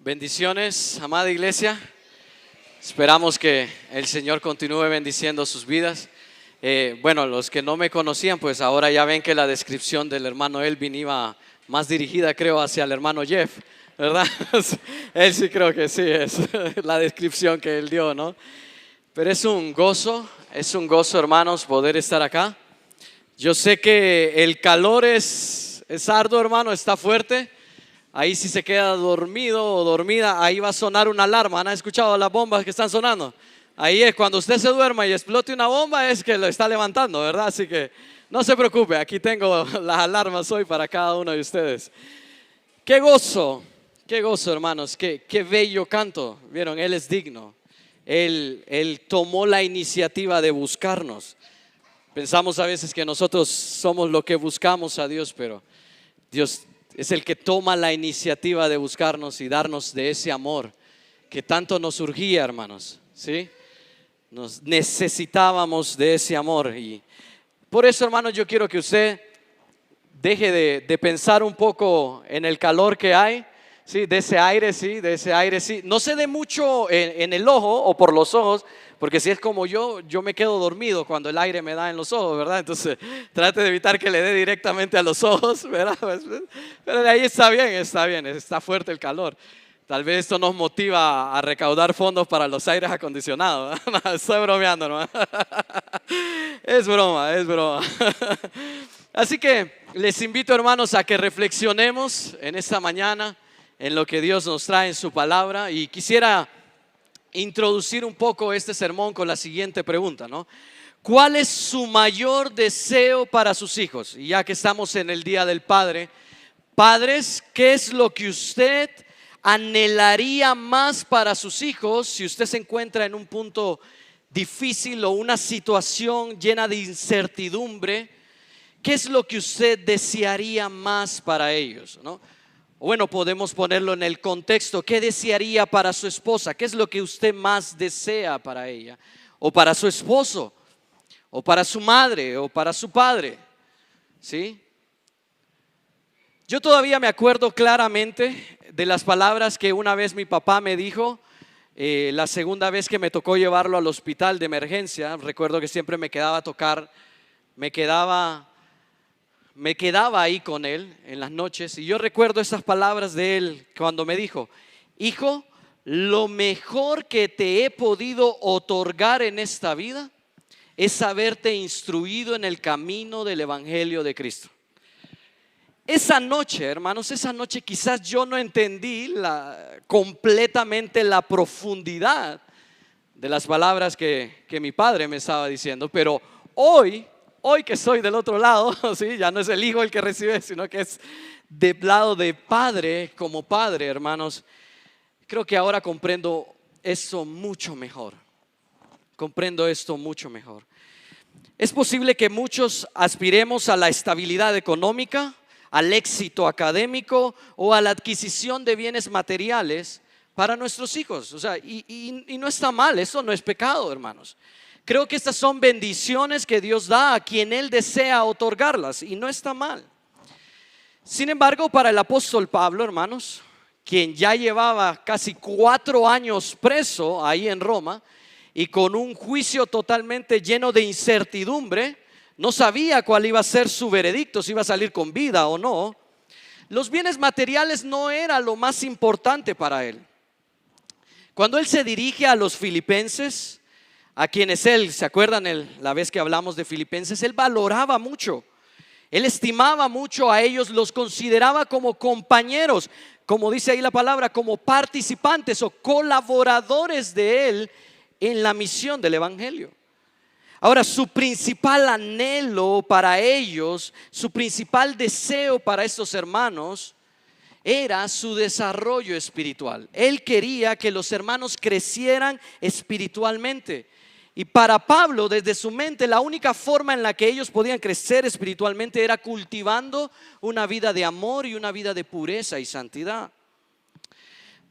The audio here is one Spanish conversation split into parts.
Bendiciones, amada iglesia. Esperamos que el Señor continúe bendiciendo sus vidas. Bueno, los que no me conocían, pues ahora ya ven que la descripción del hermano Elvin iba más dirigida, creo, hacia el hermano Jeff, ¿verdad? Él sí creo que sí es la descripción que él dio, ¿no? Pero es un gozo, hermanos, poder estar acá. Yo sé que el calor es arduo, hermano, está fuerte. Ahí si se queda dormido o dormida, ahí va a sonar una alarma. ¿Han escuchado las bombas que están sonando? Ahí es cuando usted se duerma y explote una bomba, es que lo está levantando, ¿verdad? Así que no se preocupe, aquí tengo las alarmas hoy para cada uno de ustedes. Qué gozo, hermanos, qué bello canto. Vieron, Él es digno. Él tomó la iniciativa de buscarnos. Pensamos a veces que nosotros somos lo que buscamos a Dios, pero Dios es el que toma la iniciativa de buscarnos y darnos de ese amor que tanto nos urgía, hermanos, ¿sí? Nos necesitábamos de ese amor. Y por eso, hermanos, yo quiero que usted deje de pensar un poco en el calor que hay, ¿sí? De ese aire, sí. No se dé mucho en el ojo o por los ojos, porque si es como yo me quedo dormido cuando el aire me da en los ojos, ¿verdad? Entonces trate de evitar que le dé directamente a los ojos, ¿verdad? Pero de ahí está bien, está fuerte el calor. Tal vez esto nos motiva a recaudar fondos para los aires acondicionados. No, estoy bromeando, ¿no? Es broma. Así que les invito, hermanos, a que reflexionemos en esta mañana en lo que Dios nos trae en su palabra. Y quisiera introducir un poco este sermón con la siguiente pregunta, ¿no? ¿Cuál es su mayor deseo para sus hijos? Y ya que estamos en el Día del Padre, padres, ¿qué es lo que usted anhelaría más para sus hijos si usted se encuentra en un punto difícil o una situación llena de incertidumbre? ¿Qué es lo que usted desearía más para ellos, ¿no? Bueno, podemos ponerlo en el contexto. ¿Qué desearía para su esposa? ¿Qué es lo que usted más desea para ella? O para su esposo, o para su madre, o para su padre, ¿sí? Yo todavía me acuerdo claramente de las palabras que una vez mi papá me dijo, la segunda vez que me tocó llevarlo al hospital de emergencia. Recuerdo que siempre me quedaba a tocar, me quedaba ahí con él en las noches, y yo recuerdo esas palabras de él cuando me dijo: hijo, lo mejor que te he podido otorgar en esta vida es haberte instruido en el camino del Evangelio de Cristo. Esa noche, hermanos, quizás yo no entendí completamente la profundidad de las palabras que mi padre me estaba diciendo, pero hoy que estoy del otro lado, ¿sí? Ya no es el hijo el que recibe, sino que es del lado de padre, como padre, hermanos. Creo que ahora comprendo esto mucho mejor. Es posible que muchos aspiremos a la estabilidad económica, al éxito académico o a la adquisición de bienes materiales para nuestros hijos. O sea, y no está mal, eso no es pecado, hermanos. Creo que estas son bendiciones que Dios da a quien Él desea otorgarlas, y no está mal. Sin embargo, para el apóstol Pablo, hermanos, quien ya llevaba casi 4 años preso ahí en Roma y con un juicio totalmente lleno de incertidumbre, no sabía cuál iba a ser su veredicto, si iba a salir con vida o no. Los bienes materiales no era lo más importante para él. Cuando él se dirige a los filipenses, a quienes él, ¿se acuerdan la vez que hablamos de Filipenses? Él valoraba mucho, él estimaba mucho a ellos, los consideraba como compañeros, como dice ahí la palabra, como participantes o colaboradores de él en la misión del Evangelio. Ahora, su principal anhelo para ellos, su principal deseo para estos hermanos era su desarrollo espiritual. Él quería que los hermanos crecieran espiritualmente. Y para Pablo, desde su mente, la única forma en la que ellos podían crecer espiritualmente era cultivando una vida de amor y una vida de pureza y santidad.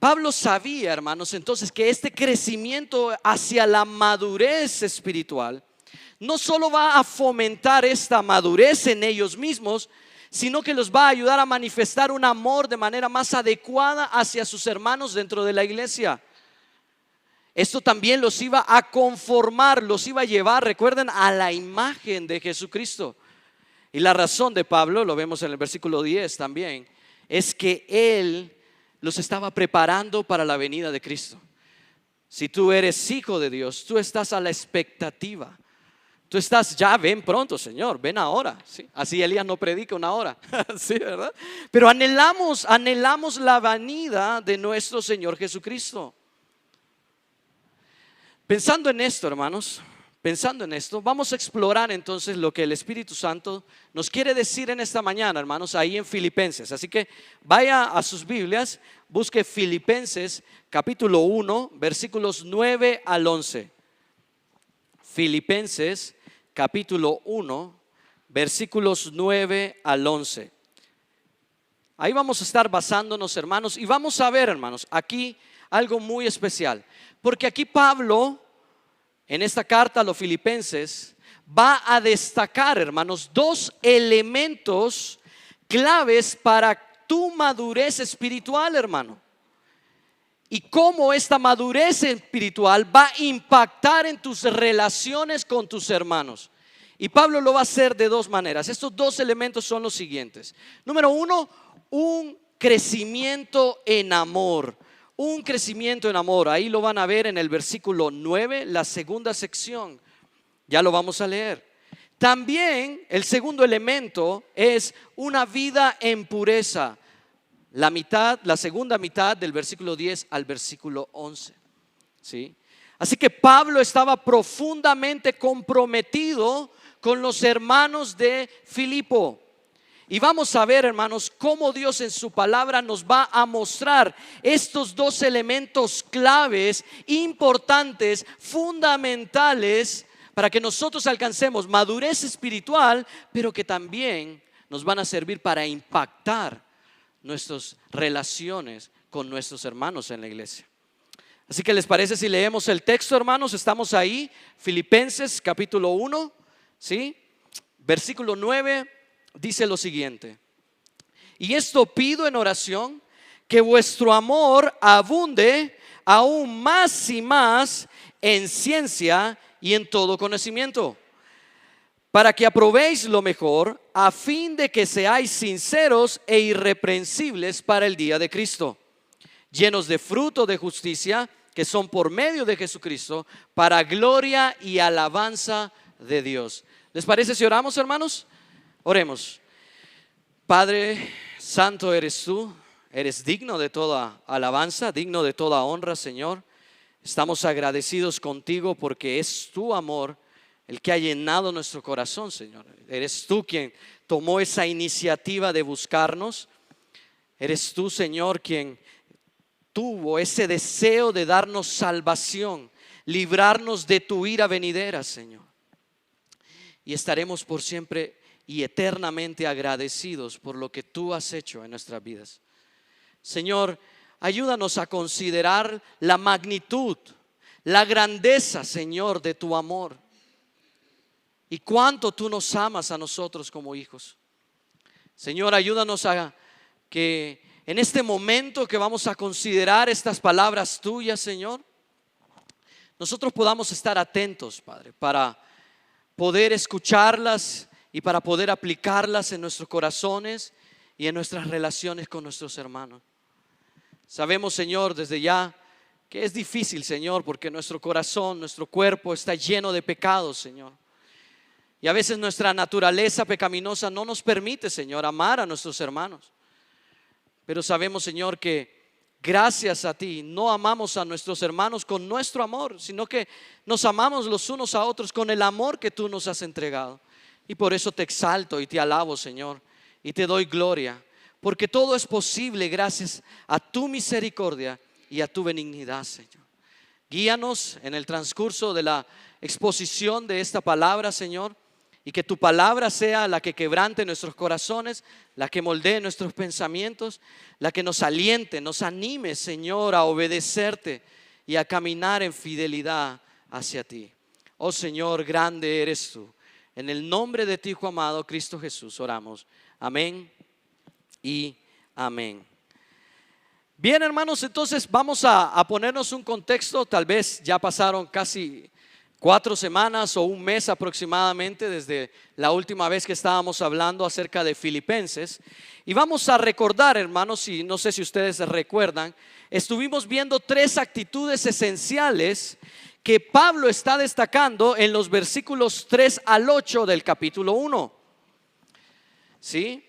Pablo sabía, hermanos, entonces, que este crecimiento hacia la madurez espiritual no solo va a fomentar esta madurez en ellos mismos, sino que los va a ayudar a manifestar un amor de manera más adecuada hacia sus hermanos dentro de la iglesia. Esto también los iba a conformar, los iba a llevar, recuerden, a la imagen de Jesucristo. Y la razón de Pablo, lo vemos en el versículo 10 también, es que él los estaba preparando para la venida de Cristo. Si tú eres hijo de Dios, tú estás a la expectativa. Tú estás, ya ven pronto, Señor, ven ahora. ¿Sí? Así Elías no predica una hora. Sí, ¿verdad? Pero anhelamos la venida de nuestro Señor Jesucristo. Pensando en esto, hermanos, vamos a explorar entonces lo que el Espíritu Santo nos quiere decir en esta mañana, hermanos, ahí en Filipenses. Así que vaya a sus Biblias, busque Filipenses capítulo 1, versículos 9 al 11. Filipenses capítulo 1, versículos 9 al 11. Ahí vamos a estar basándonos, hermanos, y vamos a ver, hermanos, aquí algo muy especial. Porque aquí Pablo, en esta carta a los Filipenses, va a destacar, hermanos, dos elementos claves para tu madurez espiritual, hermano. Y cómo esta madurez espiritual va a impactar en tus relaciones con tus hermanos. Y Pablo lo va a hacer de dos maneras. Estos dos elementos son los siguientes. Número uno, un crecimiento en amor. Un crecimiento en amor. Ahí lo van a ver en el versículo 9, la segunda sección. Ya lo vamos a leer. También el segundo elemento es una vida en pureza. La segunda mitad del versículo 10 al versículo 11. ¿Sí? Así que Pablo estaba profundamente comprometido con los hermanos de Filipo. Y vamos a ver, hermanos, cómo Dios en su palabra nos va a mostrar estos dos elementos claves, importantes, fundamentales, para que nosotros alcancemos madurez espiritual, pero que también nos van a servir para impactar nuestras relaciones con nuestros hermanos en la iglesia. Así que les parece si leemos el texto, hermanos. Estamos ahí, Filipenses capítulo 1, ¿sí? Versículo 9 dice lo siguiente: y esto pido en oración, que vuestro amor abunde aún más y más en ciencia y en todo conocimiento, para que aprobéis lo mejor, a fin de que seáis sinceros e irreprensibles para el día de Cristo, llenos de fruto de justicia, que son por medio de Jesucristo, para gloria y alabanza de Dios. ¿Les parece si oramos, hermanos? Oremos. Padre santo eres tú, eres digno de toda alabanza, digno de toda honra, Señor. Estamos agradecidos contigo porque es tu amor el que ha llenado nuestro corazón, Señor. Eres tú quien tomó esa iniciativa de buscarnos. Eres tú, Señor, quien tuvo ese deseo de darnos salvación, librarnos de tu ira venidera, Señor. Y estaremos por siempre y eternamente agradecidos por lo que tú has hecho en nuestras vidas. Señor, ayúdanos a considerar la magnitud, la grandeza, Señor, de tu amor. Y cuánto tú nos amas a nosotros como hijos. Señor, ayúdanos a que en este momento que vamos a considerar estas palabras tuyas, Señor, nosotros podamos estar atentos, Padre, para poder escucharlas y para poder aplicarlas en nuestros corazones y en nuestras relaciones con nuestros hermanos. Sabemos, Señor, desde ya que es difícil, Señor, porque nuestro corazón, nuestro cuerpo está lleno de pecados, Señor. Y a veces nuestra naturaleza pecaminosa no nos permite, Señor, amar a nuestros hermanos. Pero sabemos, Señor, que gracias a ti no amamos a nuestros hermanos con nuestro amor, sino que nos amamos los unos a otros con el amor que tú nos has entregado. Y por eso te exalto y te alabo, Señor, y te doy gloria, porque todo es posible gracias a tu misericordia y a tu benignidad, Señor. Guíanos en el transcurso de la exposición de esta palabra, Señor, y que tu palabra sea la que quebrante nuestros corazones, la que moldee nuestros pensamientos, la que nos aliente, nos anime, Señor, a obedecerte y a caminar en fidelidad hacia ti. Oh Señor, grande eres tú. En el nombre de tu Hijo amado, Cristo Jesús, oramos. Amén y amén. Bien, hermanos, entonces vamos a ponernos un contexto. Tal vez ya pasaron casi 4 semanas o un mes aproximadamente desde la última vez que estábamos hablando acerca de Filipenses. Y vamos a recordar, hermanos, y no sé si ustedes recuerdan, estuvimos viendo 3 actitudes esenciales que Pablo está destacando en los versículos 3 al 8 del capítulo 1. ¿Sí?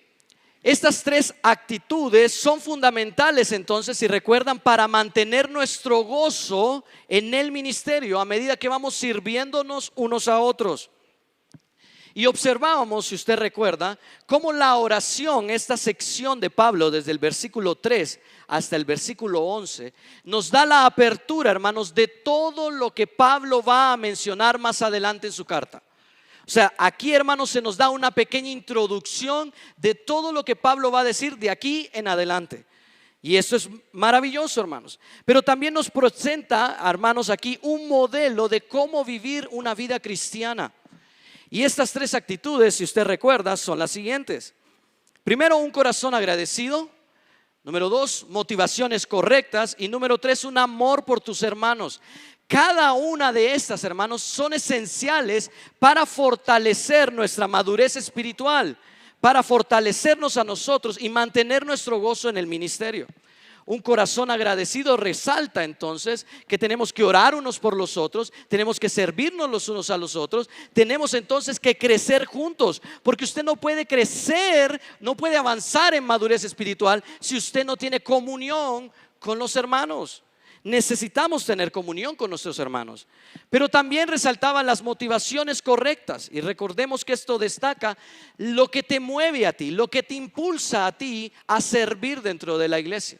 Estas 3 actitudes son fundamentales, entonces, si recuerdan, para mantener nuestro gozo en el ministerio a medida que vamos sirviéndonos unos a otros. Y observábamos, si usted recuerda, cómo la oración, esta sección de Pablo desde el versículo 3 hasta el versículo 11, nos da la apertura, hermanos, de todo lo que Pablo va a mencionar más adelante en su carta. O sea, aquí, hermanos, se nos da una pequeña introducción de todo lo que Pablo va a decir de aquí en adelante. Y eso es maravilloso, hermanos. Pero también nos presenta, hermanos, aquí un modelo de cómo vivir una vida cristiana. Y estas 3 actitudes, si usted recuerda, son las siguientes. Primero, un corazón agradecido. Número 2, motivaciones correctas. Y número 3, un amor por tus hermanos. Cada una de estas, hermanos, son esenciales para fortalecer nuestra madurez espiritual, para fortalecernos a nosotros y mantener nuestro gozo en el ministerio. Un corazón agradecido resalta entonces que tenemos que orar unos por los otros, tenemos que servirnos los unos a los otros, tenemos entonces que crecer juntos, porque usted no puede crecer, no puede avanzar en madurez espiritual si usted no tiene comunión con los hermanos. Necesitamos tener comunión con nuestros hermanos. Pero también resaltaban las motivaciones correctas. Y recordemos que esto destaca lo que te mueve a ti, lo que te impulsa a ti a servir dentro de la iglesia.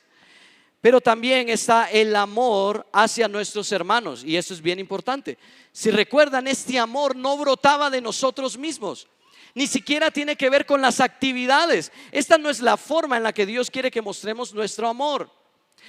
Pero también está el amor hacia nuestros hermanos. Y eso es bien importante. Si recuerdan, este amor no brotaba de nosotros mismos. Ni siquiera tiene que ver con las actividades. Esta no es la forma en la que Dios quiere que mostremos nuestro amor,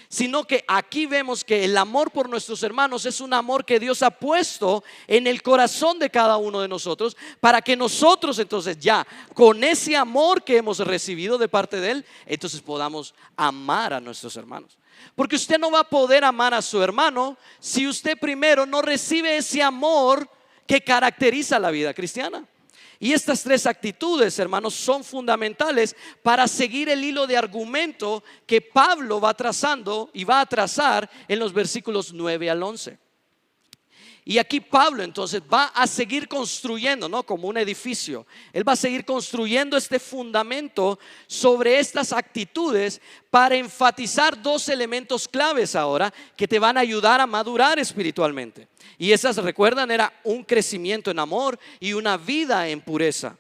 sino que aquí vemos que el amor por nuestros hermanos es un amor que Dios ha puesto en el corazón de cada uno de nosotros, para que nosotros entonces ya con ese amor que hemos recibido de parte de Él, entonces podamos amar a nuestros hermanos. Porque usted no va a poder amar a su hermano si usted primero no recibe ese amor que caracteriza la vida cristiana. Y estas 3 actitudes, hermanos, son fundamentales para seguir el hilo de argumento que Pablo va trazando y va a trazar en los versículos 9 al 11. Y aquí Pablo entonces va a seguir construyendo, ¿no? Como un edificio. Él va a seguir construyendo este fundamento sobre estas actitudes para enfatizar 2 elementos claves ahora que te van a ayudar a madurar espiritualmente. Y esas, recuerdan, era un crecimiento en amor y una vida en pureza.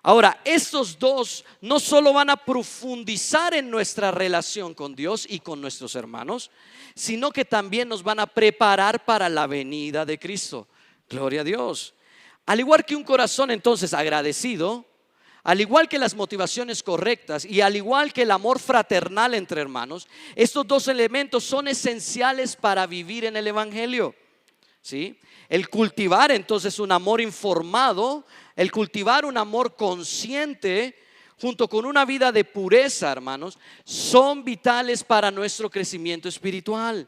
Ahora, estos 2 no solo van a profundizar en nuestra relación con Dios y con nuestros hermanos, sino que también nos van a preparar para la venida de Cristo. Gloria a Dios. Al igual que un corazón entonces agradecido, al igual que las motivaciones correctas y al igual que el amor fraternal entre hermanos, estos 2 elementos son esenciales para vivir en el evangelio. ¿Sí? El cultivar entonces un amor informado, el cultivar un amor consciente, junto con una vida de pureza, hermanos, son vitales para nuestro crecimiento espiritual.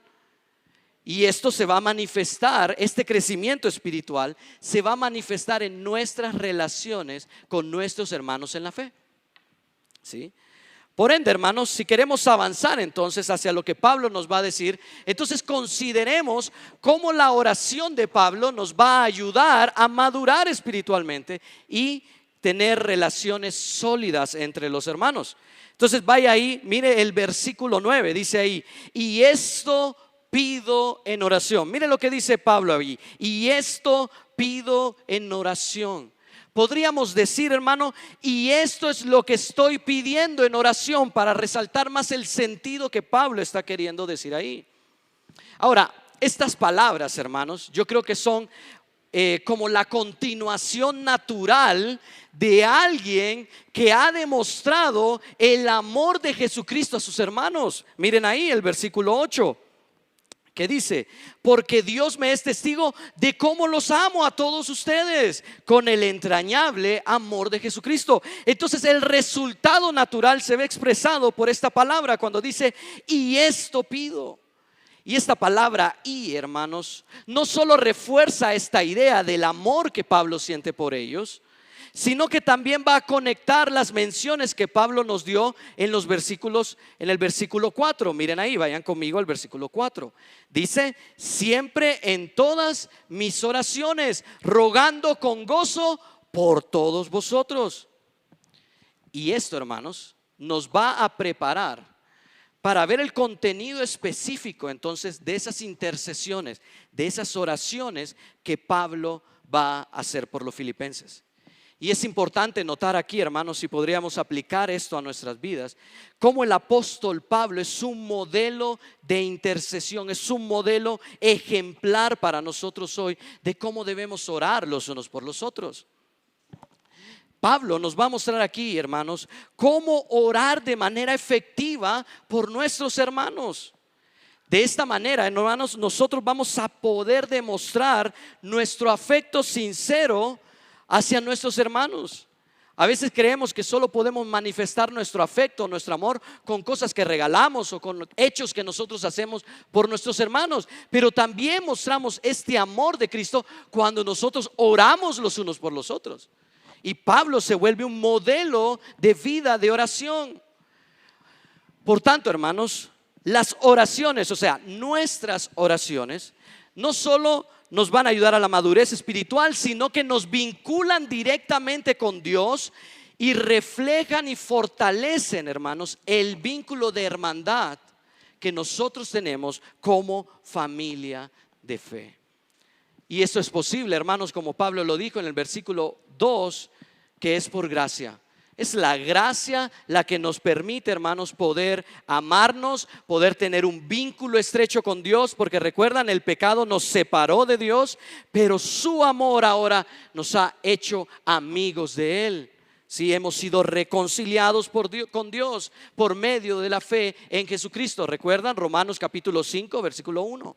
Y esto se va a manifestar, este crecimiento espiritual se va a manifestar en nuestras relaciones con nuestros hermanos en la fe. ¿Sí? Por ende, hermanos, si queremos avanzar entonces hacia lo que Pablo nos va a decir, entonces consideremos cómo la oración de Pablo nos va a ayudar a madurar espiritualmente y tener relaciones sólidas entre los hermanos. Entonces vaya ahí, mire el versículo 9, dice ahí: y esto pido en oración. Mire lo que dice Pablo ahí: y esto pido en oración. Podríamos decir, hermano, y esto es lo que estoy pidiendo en oración, para resaltar más el sentido que Pablo está queriendo decir ahí. Ahora, estas palabras, hermanos, yo creo que son como la continuación natural de alguien que ha demostrado el amor de Jesucristo a sus hermanos. Miren ahí el versículo 8. que dice: porque Dios me es testigo de cómo los amo a todos ustedes con el entrañable amor de Jesucristo. Entonces el resultado natural se ve expresado por esta palabra cuando dice: y esto pido. Y esta palabra "y", hermanos, no solo refuerza esta idea del amor que Pablo siente por ellos, sino que también va a conectar las menciones que Pablo nos dio en los versículos, en el versículo 4. Miren ahí, vayan conmigo al versículo 4. Dice: siempre en todas mis oraciones, rogando con gozo por todos vosotros. Y esto, hermanos, nos va a preparar para ver el contenido específico entonces de esas intercesiones, de esas oraciones que Pablo va a hacer por los filipenses. Y es importante notar aquí, hermanos, si podríamos aplicar esto a nuestras vidas, cómo el apóstol Pablo es un modelo de intercesión, es un modelo ejemplar para nosotros hoy de cómo debemos orar los unos por los otros. Pablo nos va a mostrar aquí, hermanos, cómo orar de manera efectiva por nuestros hermanos. De esta manera, hermanos, nosotros vamos a poder demostrar nuestro afecto sincero hacia nuestros hermanos. A veces creemos que solo podemos manifestar nuestro afecto, nuestro amor con cosas que regalamos o con hechos que nosotros hacemos por nuestros hermanos, pero también mostramos este amor de Cristo cuando nosotros oramos los unos por los otros. Y Pablo se vuelve un modelo de vida de oración. Por tanto, hermanos, las oraciones, o sea, nuestras oraciones, no solo nos van a ayudar a la madurez espiritual, sino que nos vinculan directamente con Dios y reflejan y fortalecen, hermanos, el vínculo de hermandad que nosotros tenemos como familia de fe. Y esto es posible, hermanos, como Pablo lo dijo en el versículo 2, que es por gracia. Es la gracia la que nos permite, hermanos, poder amarnos, poder tener un vínculo estrecho con Dios, porque recuerdan, el pecado nos separó de Dios, pero su amor ahora nos ha hecho amigos de Él. Sí, hemos sido reconciliados con Dios por medio de la fe en Jesucristo. ¿Recuerdan? Romanos capítulo 5, versículo 1.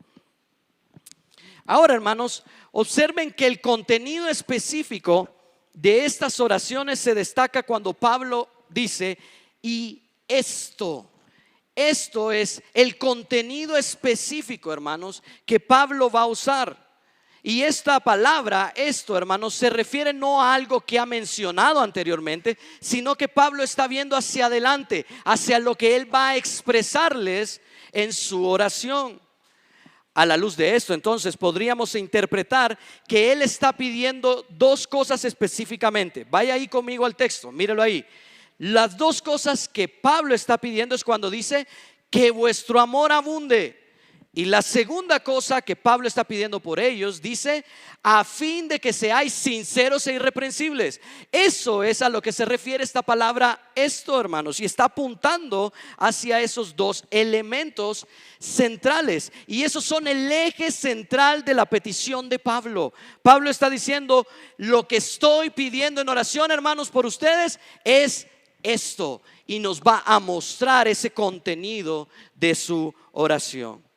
Ahora, hermanos, observen que el contenido específico de estas oraciones se destaca cuando Pablo dice: y esto es el contenido específico, hermanos, que Pablo va a usar. Y esta palabra, esto, hermanos, se refiere no a algo que ha mencionado anteriormente, sino que Pablo está viendo hacia adelante, hacia lo que él va a expresarles en su oración. A la luz de esto, entonces, podríamos interpretar que él está pidiendo dos cosas específicamente. Vaya ahí conmigo al texto, mírelo ahí. Las dos cosas que Pablo está pidiendo es cuando dice: que vuestro amor abunde. Y la segunda cosa que Pablo está pidiendo por ellos, dice: a fin de que seáis sinceros e irreprensibles. Eso es a lo que se refiere esta palabra esto, hermanos, y está apuntando hacia esos dos elementos centrales. Y esos son el eje central de la petición de Pablo. Pablo está diciendo: lo que estoy pidiendo en oración, hermanos, por ustedes es esto. Y nos va a mostrar ese contenido de su oración.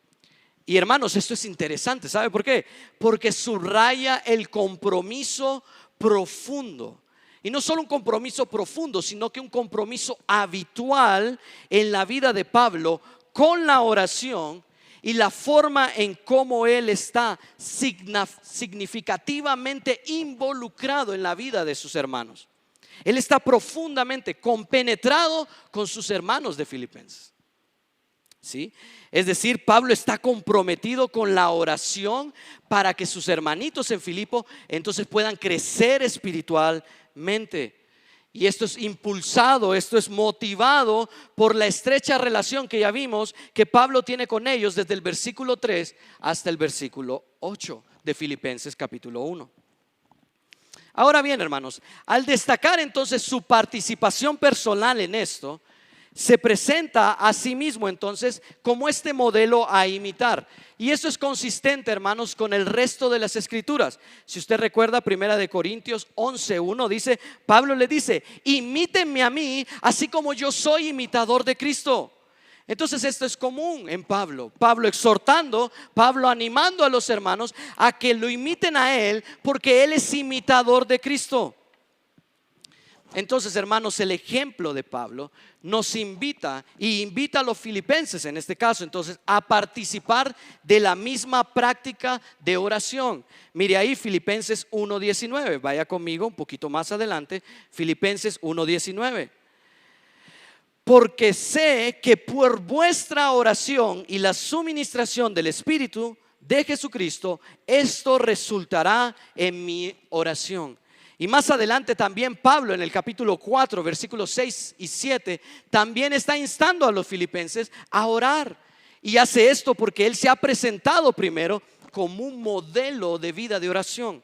Y hermanos, esto es interesante, ¿sabe por qué? Porque subraya el compromiso profundo. Y no solo un compromiso profundo, sino que un compromiso habitual en la vida de Pablo con la oración y la forma en cómo él está significativamente involucrado en la vida de sus hermanos. Él está profundamente compenetrado con sus hermanos de Filipenses. ¿Sí? Es decir, Pablo está comprometido con la oración para que sus hermanitos en Filipo entonces puedan crecer espiritualmente. Y esto es impulsado, esto es motivado por la estrecha relación que ya vimos que Pablo tiene con ellos desde el versículo 3 hasta el versículo 8 de Filipenses capítulo 1. Ahora bien, hermanos, al destacar entonces su participación personal en esto, se presenta a sí mismo entonces como este modelo a imitar. Y eso es consistente, hermanos, con el resto de las escrituras. Si usted recuerda, 1 Corintios 11:1 dice, Pablo le dice: imítenme a mí, así como yo soy imitador de Cristo. Entonces esto es común en Pablo. Pablo exhortando, Pablo animando a los hermanos a que lo imiten a él, porque él es imitador de Cristo. Entonces, hermanos, el ejemplo de Pablo nos invita y invita a los filipenses, en este caso, entonces, a participar de la misma práctica de oración. Mire ahí Filipenses 1:19, vaya conmigo un poquito más adelante, Filipenses 1:19. Porque sé que por vuestra oración y la suministración del Espíritu de Jesucristo, esto resultará en mi oración. Y más adelante también Pablo en el capítulo 4, versículos 6 y 7, también está instando a los filipenses a orar. Y hace esto porque él se ha presentado primero como un modelo de vida de oración.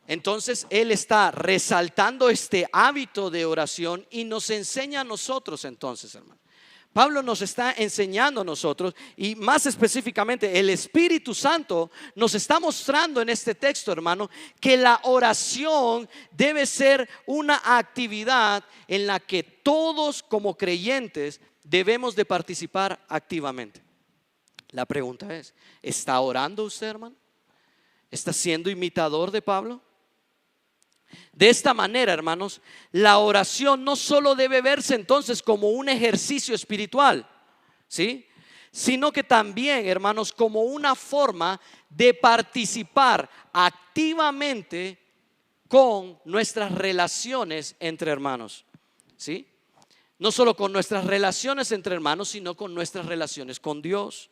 Entonces él está resaltando este hábito de oración y nos enseña a nosotros entonces, hermano. Pablo nos está enseñando a nosotros, y más específicamente el Espíritu Santo nos está mostrando en este texto, hermano, que la oración debe ser una actividad en la que todos como creyentes debemos de participar activamente. La pregunta es, ¿está orando usted, hermano? ¿Está siendo imitador de Pablo? De esta manera, hermanos, la oración no solo debe verse entonces como un ejercicio espiritual, ¿sí?, sino que también, hermanos, como una forma de participar activamente con nuestras relaciones entre hermanos, ¿sí? No solo con nuestras relaciones entre hermanos, sino con nuestras relaciones con Dios.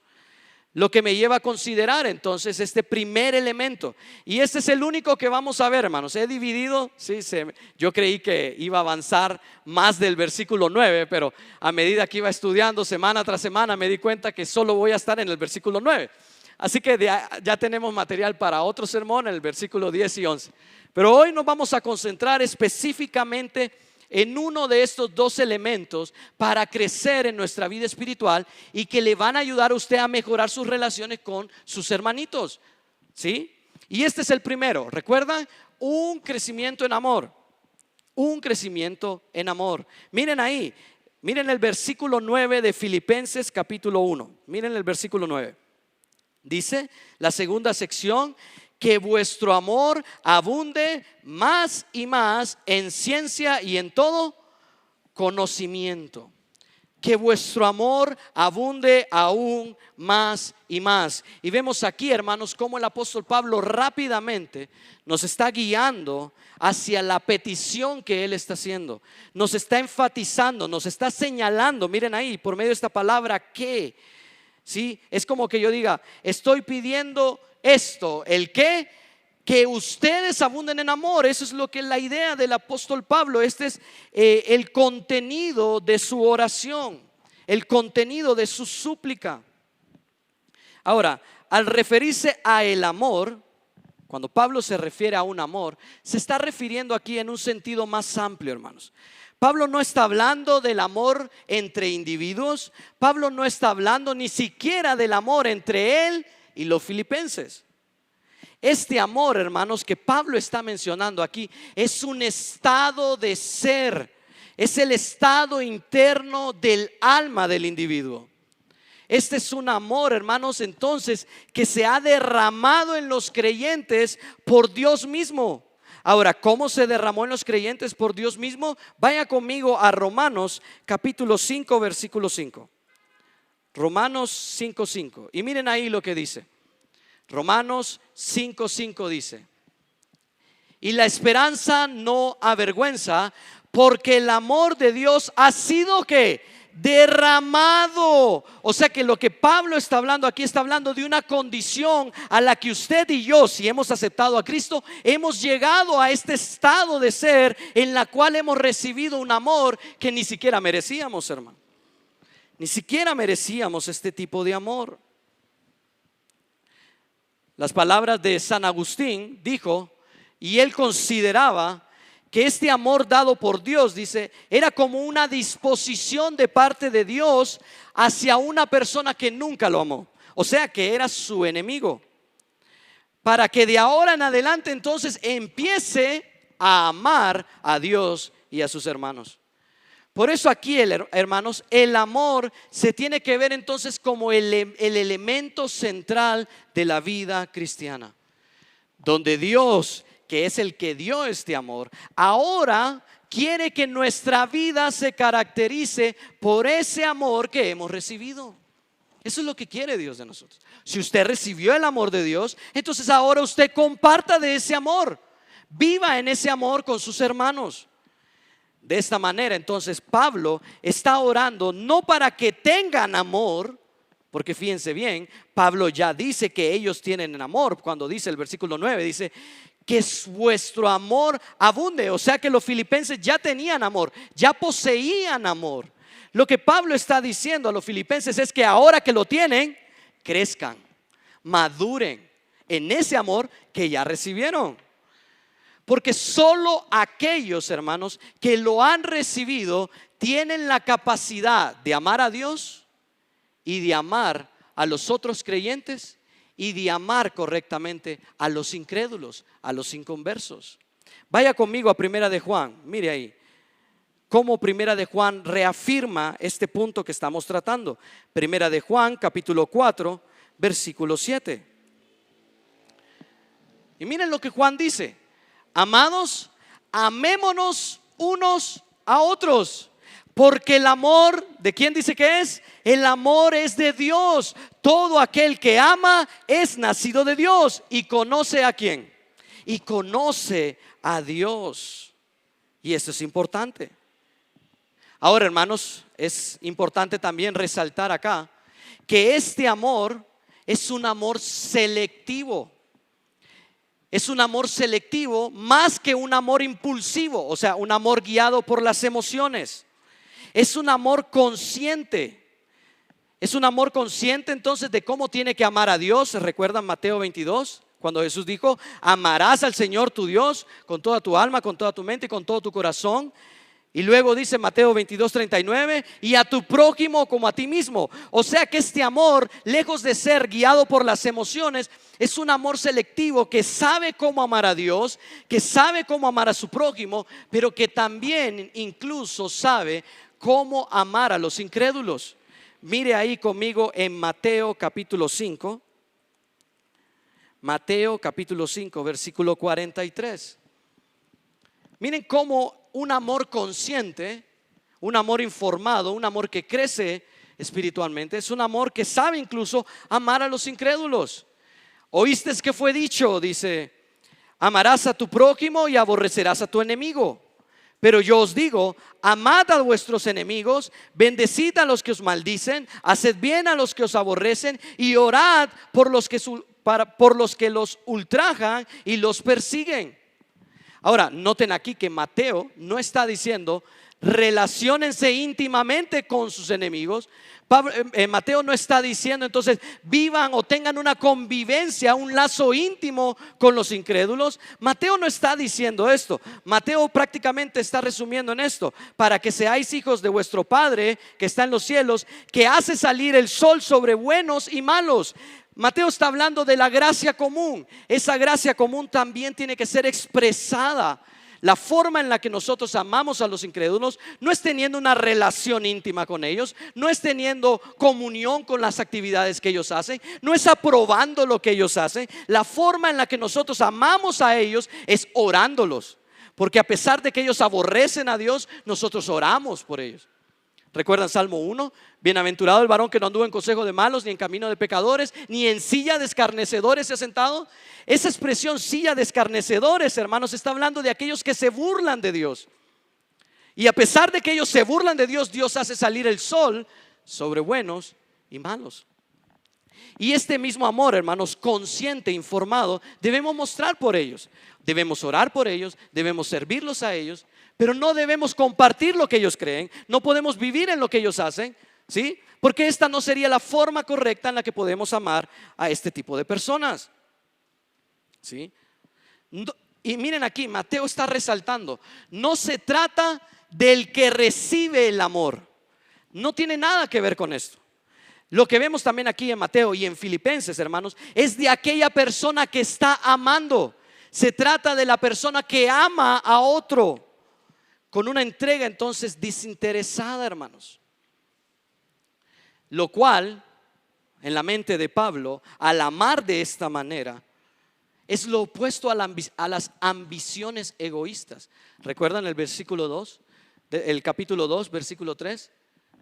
Lo que me lleva a considerar entonces este primer elemento. Y este es el único que vamos a ver, hermanos. He dividido, yo creí que iba a avanzar más del versículo 9, pero a medida que iba estudiando semana tras semana me di cuenta que solo voy a estar en el versículo 9. Así que ya tenemos material para otro sermón en el versículo 10 y 11. Pero hoy nos vamos a concentrar específicamente en uno de estos dos elementos para crecer en nuestra vida espiritual y que le van a ayudar a usted a mejorar sus relaciones con sus hermanitos, ¿sí? Y este es el primero, ¿recuerdan? Un crecimiento en amor. Un crecimiento en amor. Miren ahí, miren el versículo 9 de Filipenses capítulo 1. Miren el versículo 9. Dice la segunda sección: que vuestro amor abunde más y más en ciencia y en todo conocimiento. Que vuestro amor abunde aún más y más. Y vemos aquí, hermanos, cómo el apóstol Pablo rápidamente nos está guiando hacia la petición que él está haciendo. Nos está enfatizando, nos está señalando. Miren ahí, por medio de esta palabra que, ¿sí? Es como que yo diga, estoy pidiendo esto, ¿el qué? Que ustedes abunden en amor. Eso es lo que es la idea del apóstol Pablo. Este es el contenido de su oración, el contenido de su súplica. Ahora, al referirse a el amor, cuando Pablo se refiere a un amor, se está refiriendo aquí en un sentido más amplio, hermanos. Pablo no está hablando del amor entre individuos. Pablo no está hablando ni siquiera del amor entre él y los filipenses. Este amor, hermanos, que Pablo está mencionando aquí es un estado de ser. Es el estado interno del alma del individuo. Este es un amor, hermanos, entonces, que se ha derramado en los creyentes por Dios mismo. Ahora, ¿cómo se derramó en los creyentes por Dios mismo? Vaya conmigo a Romanos capítulo 5, versículo 5. Romanos 5:5. Y miren ahí lo que dice. Romanos 5:5 dice: y la esperanza no avergüenza, porque el amor de Dios ha sido ¿qué? Derramado. O sea que lo que Pablo está hablando aquí, está hablando de una condición a la que usted y yo, si hemos aceptado a Cristo, hemos llegado a este estado de ser en la cual hemos recibido un amor que ni siquiera merecíamos, hermano. Ni siquiera merecíamos este tipo de amor. Las palabras de San Agustín dijo, y él consideraba que este amor dado por Dios, dice, era como una disposición de parte de Dios hacia una persona que nunca lo amó. O sea que era su enemigo. Para que de ahora en adelante entonces empiece a amar a Dios y a sus hermanos. Por eso aquí, hermanos, el amor se tiene que ver entonces como el elemento central de la vida cristiana, donde Dios, que es el que dio este amor, ahora quiere que nuestra vida se caracterice por ese amor que hemos recibido. Eso es lo que quiere Dios de nosotros. Si usted recibió el amor de Dios, entonces ahora usted comparta de ese amor, viva en ese amor con sus hermanos. De esta manera, entonces, Pablo está orando no para que tengan amor, porque fíjense bien, Pablo ya dice que ellos tienen amor. Cuando dice el versículo 9, dice que vuestro amor abunde. O sea que los filipenses ya tenían amor, ya poseían amor. Lo que Pablo está diciendo a los filipenses es que ahora que lo tienen, crezcan, maduren en ese amor que ya recibieron. Porque solo aquellos, hermanos, que lo han recibido tienen la capacidad de amar a Dios y de amar a los otros creyentes y de amar correctamente a los incrédulos, a los inconversos. Vaya conmigo a Primera de Juan, mire ahí cómo Primera de Juan reafirma este punto que estamos tratando. Primera de Juan, capítulo 4, versículo 7. Y miren lo que Juan dice: amados, amémonos unos a otros, porque el amor, ¿de quién dice que es? El amor es de Dios. Todo aquel que ama es nacido de Dios y conoce a quién. Y conoce a Dios. Y esto es importante. Ahora, hermanos, es importante también resaltar acá que este amor es un amor selectivo. Es un amor selectivo más que un amor impulsivo, o sea, un amor guiado por las emociones. Es un amor consciente. Es un amor consciente entonces de cómo tiene que amar a Dios. ¿Se recuerdan Mateo 22? Cuando Jesús dijo: amarás al Señor tu Dios con toda tu alma, con toda tu mente y con todo tu corazón. Y luego dice Mateo 22:39, y a tu prójimo como a ti mismo. O sea que este amor, lejos de ser guiado por las emociones, es un amor selectivo que sabe cómo amar a Dios, que sabe cómo amar a su prójimo, pero que también incluso sabe cómo amar a los incrédulos. Mire ahí conmigo en Mateo capítulo 5. Mateo capítulo 5, versículo 43. Miren cómo un amor consciente, un amor informado, un amor que crece espiritualmente, es un amor que sabe incluso amar a los incrédulos. Oíste que fue dicho, dice: amarás a tu prójimo y aborrecerás a tu enemigo. Pero yo os digo: amad a vuestros enemigos, bendecid a los que os maldicen, haced bien a los que os aborrecen y orad por los que los ultrajan y los persiguen. Ahora, noten aquí que Mateo no está diciendo relaciónense íntimamente con sus enemigos. Mateo no está diciendo entonces vivan o tengan una convivencia, un lazo íntimo con los incrédulos. Mateo no está diciendo esto. Mateo prácticamente está resumiendo en esto: para que seáis hijos de vuestro Padre que está en los cielos, que hace salir el sol sobre buenos y malos. Mateo está hablando de la gracia común. Esa gracia común también tiene que ser expresada. La forma en la que nosotros amamos a los incrédulos no es teniendo una relación íntima con ellos, no es teniendo comunión con las actividades que ellos hacen, no es aprobando lo que ellos hacen. La forma en la que nosotros amamos a ellos es orándolos, porque a pesar de que ellos aborrecen a Dios, nosotros oramos por ellos. ¿Recuerdan Salmo 1? Bienaventurado el varón que no anduvo en consejo de malos, ni en camino de pecadores, ni en silla de escarnecedores se ha sentado. Esa expresión silla de escarnecedores, hermanos, está hablando de aquellos que se burlan de Dios. Y a pesar de que ellos se burlan de Dios, Dios hace salir el sol sobre buenos y malos. Y este mismo amor, hermanos, consciente, informado, debemos mostrar por ellos. Debemos orar por ellos, debemos servirlos a ellos, pero no debemos compartir lo que ellos creen. No podemos vivir en lo que ellos hacen, ¿sí? Porque esta no sería la forma correcta en la que podemos amar a este tipo de personas, ¿sí? Y miren aquí, Mateo está resaltando: no se trata del que recibe el amor. No tiene nada que ver con esto. Lo que vemos también aquí en Mateo y en Filipenses, hermanos, es de aquella persona que está amando. Se trata de la persona que ama a otro con una entrega entonces desinteresada, hermanos. Lo cual, en la mente de Pablo, al amar de esta manera, es lo opuesto a las ambiciones egoístas. ¿Recuerdan el versículo 2? El capítulo 2, versículo 3.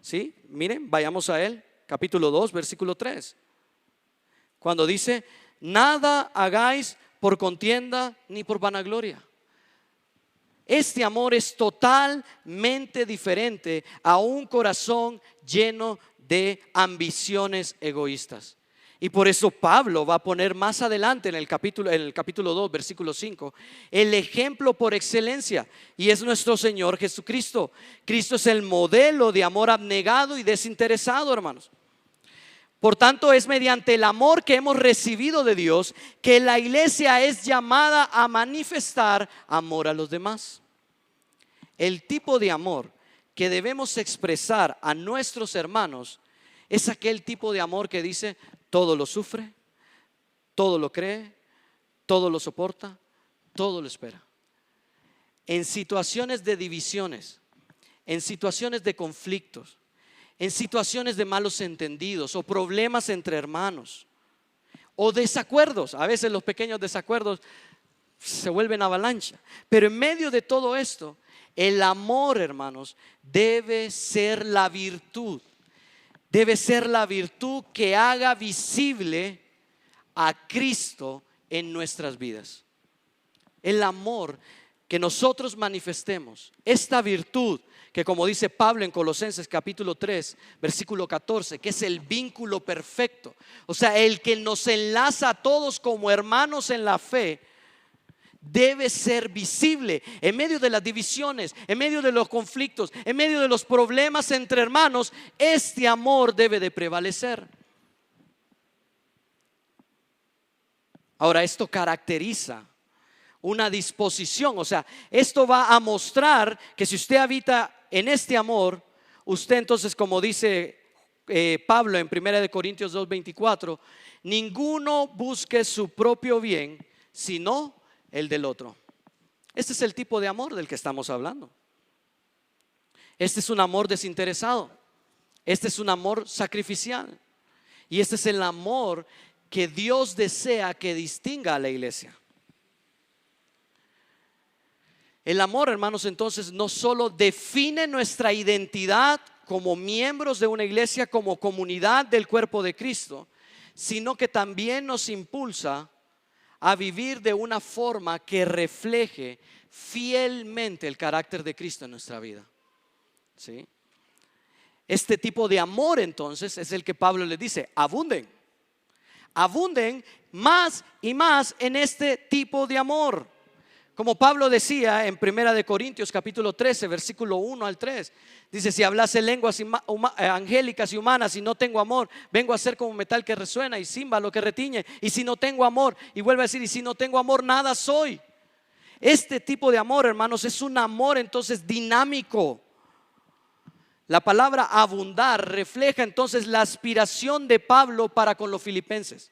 ¿Sí? Miren, vayamos a él. Capítulo 2, versículo 3. Cuando dice, nada hagáis por contienda ni por vanagloria. Este amor es totalmente diferente a un corazón lleno de ambiciones egoístas. Y por eso Pablo va a poner más adelante en el capítulo 2, versículo 5, el ejemplo por excelencia, y es nuestro Señor Jesucristo. Cristo es el modelo de amor abnegado y desinteresado, hermanos. Por tanto, es mediante el amor que hemos recibido de Dios que la iglesia es llamada a manifestar amor a los demás. El tipo de amor que debemos expresar a nuestros hermanos es aquel tipo de amor que dice: todo lo sufre, todo lo cree, todo lo soporta, todo lo espera. En situaciones de divisiones, en situaciones de conflictos, en situaciones de malos entendidos o problemas entre hermanos o desacuerdos, a veces los pequeños desacuerdos se vuelven avalancha, pero en medio de todo esto, el amor, hermanos, debe ser la virtud. Debe ser la virtud que haga visible a Cristo en nuestras vidas. El amor que nosotros manifestemos, esta virtud que, como dice Pablo en Colosenses capítulo 3, versículo 14, que es el vínculo perfecto, o sea, el que nos enlaza a todos como hermanos en la fe, debe ser visible en medio de las divisiones, en medio de los conflictos, en medio de los problemas entre hermanos. Este amor debe de prevalecer. Ahora, esto caracteriza una disposición, o sea, esto va a mostrar que si usted habita en este amor, usted entonces, como dice Pablo en 1 Corintios 2:24, ninguno busque su propio bien, sino el del otro. Este es el tipo de amor del que estamos hablando. Este es un amor desinteresado. Este es un amor sacrificial. Y este es el amor que Dios desea que distinga a la iglesia. El amor, hermanos, entonces no solo define nuestra identidad como miembros de una iglesia, como comunidad del cuerpo de Cristo, sino que también nos impulsa a vivir de una forma que refleje fielmente el carácter de Cristo en nuestra vida. ¿Sí? Este tipo de amor entonces es el que Pablo le dice: abunden, abunden más y más en este tipo de amor. Como Pablo decía en 1 Corintios capítulo 13, versículo 1 al 3, dice: si hablase lenguas angélicas y humanas y no tengo amor, vengo a ser como metal que resuena y címbalo que retiñe. Y si no tengo amor, y vuelve a decir, y si no tengo amor, nada soy. Este tipo de amor, hermanos, es un amor entonces dinámico. La palabra abundar refleja entonces la aspiración de Pablo para con los filipenses.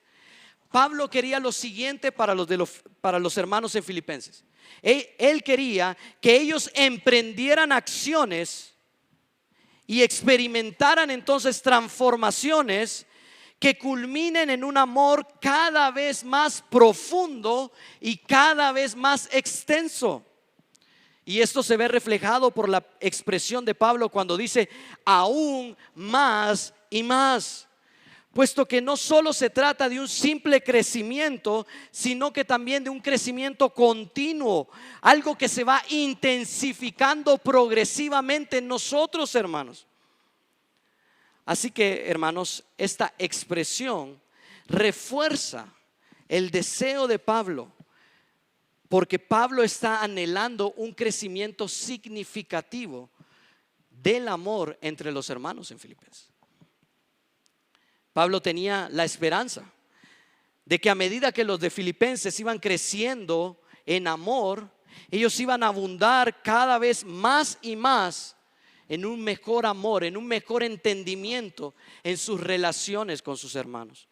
Pablo quería lo siguiente para los hermanos en Filipenses. Él quería que ellos emprendieran acciones y experimentaran entonces transformaciones que culminen en un amor cada vez más profundo y cada vez más extenso. Y esto se ve reflejado por la expresión de Pablo cuando dice: aún más y más. Puesto que no solo se trata de un simple crecimiento, sino que también de un crecimiento continuo, algo que se va intensificando progresivamente en nosotros, hermanos. Así que, hermanos, esta expresión refuerza el deseo de Pablo, porque Pablo está anhelando un crecimiento significativo del amor entre los hermanos en Filipenses. Pablo tenía la esperanza de que a medida que los de Filipenses iban creciendo en amor, ellos iban a abundar cada vez más y más en un mejor amor, en un mejor entendimiento en sus relaciones con sus hermanos.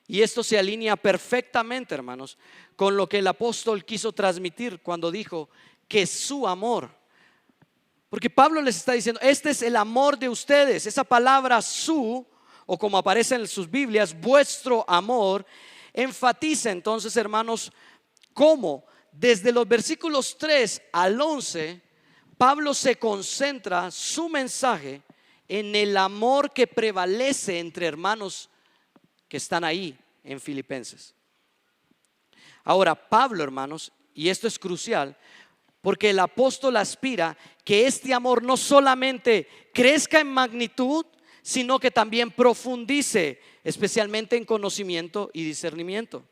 Y esto se alinea perfectamente, hermanos, con lo que el apóstol quiso transmitir cuando dijo que su amor Porque Pablo les está diciendo, este es el amor de ustedes. Esa palabra su, o como aparece en sus Biblias, vuestro amor, enfatiza entonces, hermanos, cómo desde los versículos 3 al 11, Pablo se concentra su mensaje en el amor que prevalece entre hermanos que están ahí en Filipenses. Ahora, Pablo, hermanos, y esto es crucial, porque el apóstol aspira que este amor no solamente crezca en magnitud, sino que también profundice, especialmente en conocimiento y discernimiento.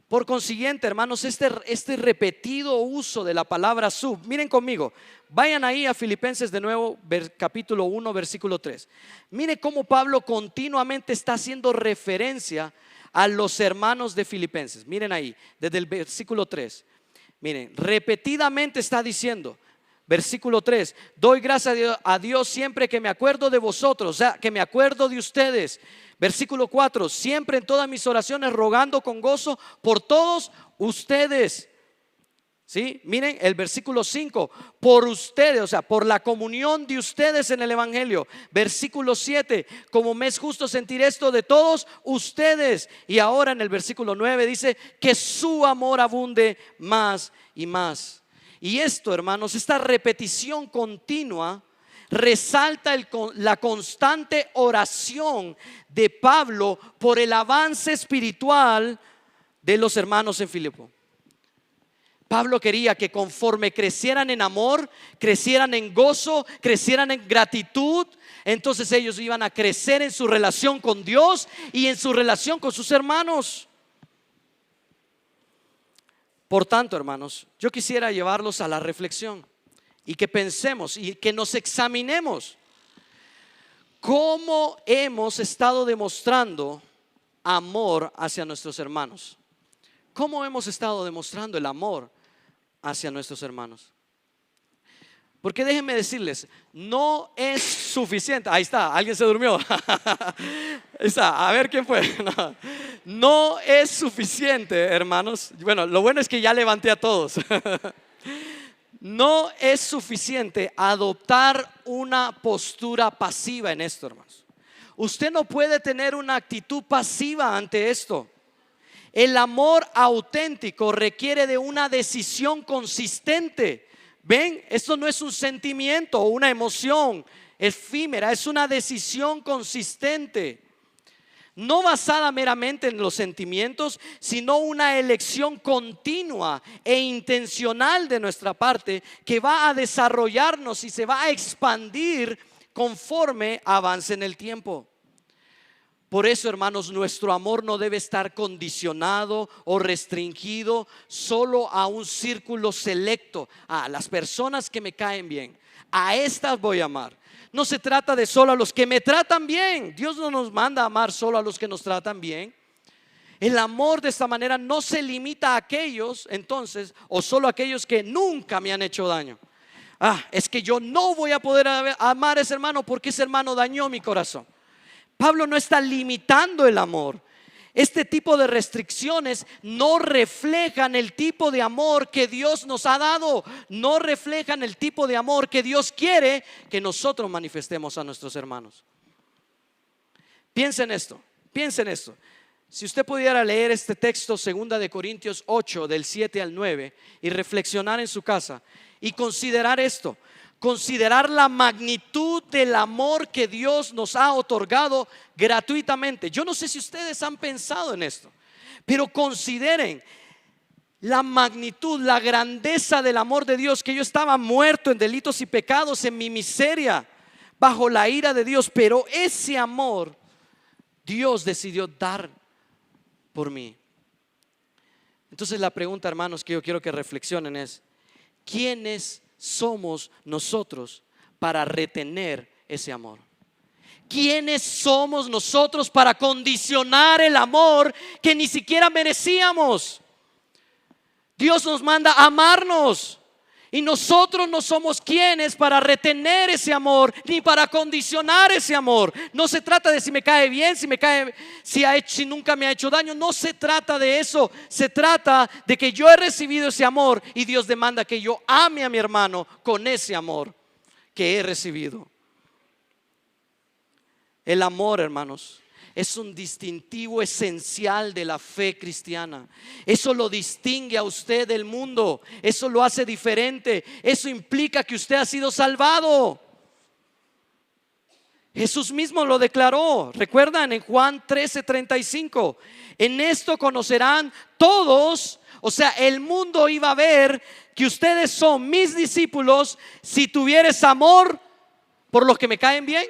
Por consiguiente, hermanos, este repetido uso de la palabra sub, miren conmigo, vayan ahí a Filipenses de nuevo, capítulo 1, versículo 3. Miren cómo Pablo continuamente está haciendo referencia a los hermanos de Filipenses. Miren ahí, desde el versículo 3. Miren, repetidamente está diciendo, versículo 3, doy gracias a Dios siempre que me acuerdo de vosotros, o sea, que me acuerdo de ustedes. Versículo 4, siempre en todas mis oraciones rogando con gozo por todos ustedes. ¿Sí? Miren el versículo 5, por ustedes, o sea, por la comunión de ustedes en el evangelio. Versículo 7, como me es justo sentir esto de todos ustedes. Y ahora en el versículo 9 dice que su amor abunde más y más. Y esto, hermanos, esta repetición continua resalta la constante oración de Pablo por el avance espiritual de los hermanos en Filipo. Pablo quería que conforme crecieran en amor, crecieran en gozo, crecieran en gratitud, entonces ellos iban a crecer en su relación con Dios y en su relación con sus hermanos. Por tanto, hermanos, yo quisiera llevarlos a la reflexión y que pensemos y que nos examinemos cómo hemos estado demostrando amor hacia nuestros hermanos. ¿Cómo hemos estado demostrando el amor hacia nuestros hermanos? Porque déjenme decirles, no es suficiente. Ahí está, alguien se durmió. Ahí está, a ver quién fue. No es suficiente, hermanos. Bueno, lo bueno es que ya levanté a todos. No es suficiente adoptar una postura pasiva en esto, hermanos. Usted no puede tener una actitud pasiva ante esto. El amor auténtico requiere de una decisión consistente. Ven, esto no es un sentimiento o una emoción efímera, es una decisión consistente. No basada meramente en los sentimientos, sino una elección continua e intencional de nuestra parte que va a desarrollarnos y se va a expandir conforme avance en el tiempo. Por eso, hermanos, nuestro amor no debe estar condicionado o restringido solo a un círculo selecto, a las personas que me caen bien. A estas voy a amar. No se trata de solo a los que me tratan bien. Dios no nos manda a amar solo a los que nos tratan bien. El amor de esta manera no se limita a aquellos, entonces, o solo a aquellos que nunca me han hecho daño. Es que yo no voy a poder amar a ese hermano porque ese hermano dañó mi corazón. Pablo no está limitando el amor. Este tipo de restricciones no reflejan el tipo de amor que Dios nos ha dado. No reflejan el tipo de amor que Dios quiere que nosotros manifestemos a nuestros hermanos. Piensen esto, piensen esto. Si usted pudiera leer este texto, 2 de Corintios 8, del 7 al 9, y reflexionar en su casa y considerar esto. Considerar la magnitud del amor que Dios nos ha otorgado gratuitamente. Yo no sé si ustedes han pensado en esto, pero consideren la magnitud, la grandeza del amor de Dios, que yo estaba muerto en delitos y pecados, en mi miseria, bajo la ira de Dios, pero ese amor Dios decidió dar por mí. Entonces la pregunta, hermanos, que yo quiero que reflexionen es: ¿quiénes somos nosotros para retener ese amor? ¿Quiénes somos nosotros para condicionar el amor que ni siquiera merecíamos? Dios nos manda a amarnos y nosotros no somos quienes para retener ese amor ni para condicionar ese amor. No se trata de si me cae bien, si nunca me ha hecho daño. No se trata de eso. Se trata de que yo he recibido ese amor y Dios demanda que yo ame a mi hermano con ese amor. que he recibido. El amor, hermanos, es un distintivo esencial de la fe cristiana. Eso lo distingue a usted del mundo. Eso lo hace diferente. Eso implica que usted ha sido salvado. Jesús mismo lo declaró. ¿Recuerdan en Juan 13:35? En esto conocerán todos, o sea, el mundo iba a ver que ustedes son mis discípulos si tuvieres amor por los que me caen bien,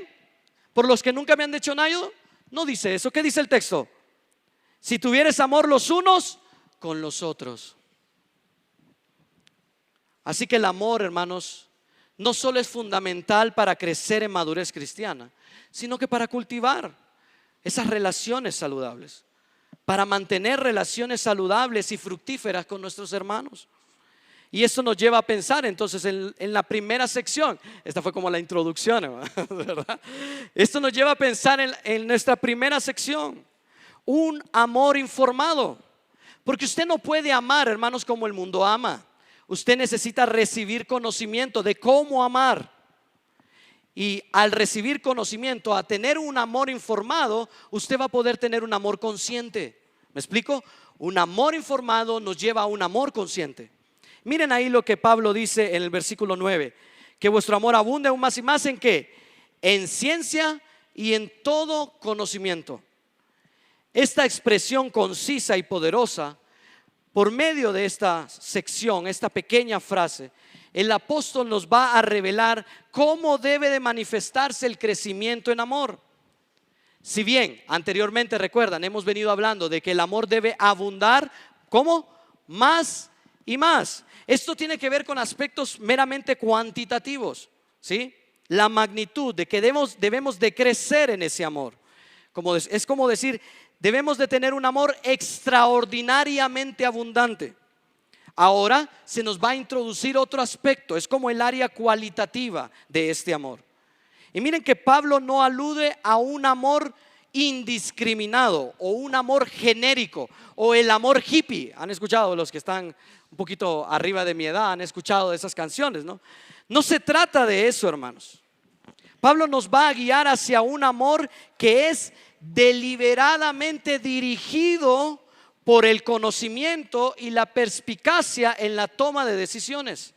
por los que nunca me han hecho nada. No dice eso. ¿Qué dice el texto? Si tuvieres amor los unos con los otros. Así que el amor, hermanos, no solo es fundamental para crecer en madurez cristiana, sino que para cultivar esas relaciones saludables, para mantener relaciones saludables y fructíferas con nuestros hermanos. Y eso nos lleva a pensar entonces en la primera sección. Esta fue como la introducción, ¿verdad? Esto nos lleva a pensar en nuestra primera sección. Un amor informado. Porque usted no puede amar, hermanos, como el mundo ama. Usted necesita recibir conocimiento de cómo amar. Y al recibir conocimiento, a tener un amor informado, usted va a poder tener un amor consciente. ¿Me explico? Un amor informado nos lleva a un amor consciente. Miren ahí lo que Pablo dice en el versículo 9: que vuestro amor abunde aún más y más ¿en qué? En ciencia y en todo conocimiento. Esta expresión concisa y poderosa, por medio de esta sección, esta pequeña frase, el apóstol nos va a revelar cómo debe de manifestarse el crecimiento en amor. Si bien anteriormente, recuerdan, hemos venido hablando de que el amor debe abundar, ¿cómo? Más y más. Esto tiene que ver con aspectos meramente cuantitativos, ¿sí? La magnitud de que debemos de crecer en ese amor. Es como decir, debemos de tener un amor extraordinariamente abundante. Ahora se nos va a introducir otro aspecto, es como el área cualitativa de este amor. Y miren que Pablo no alude a un amor indiscriminado o un amor genérico o el amor hippie. Han escuchado, los que están un poquito arriba de mi edad, han escuchado de esas canciones, ¿no? No se trata de eso, hermanos. Pablo nos va a guiar hacia un amor que es deliberadamente dirigido por el conocimiento y la perspicacia en la toma de decisiones.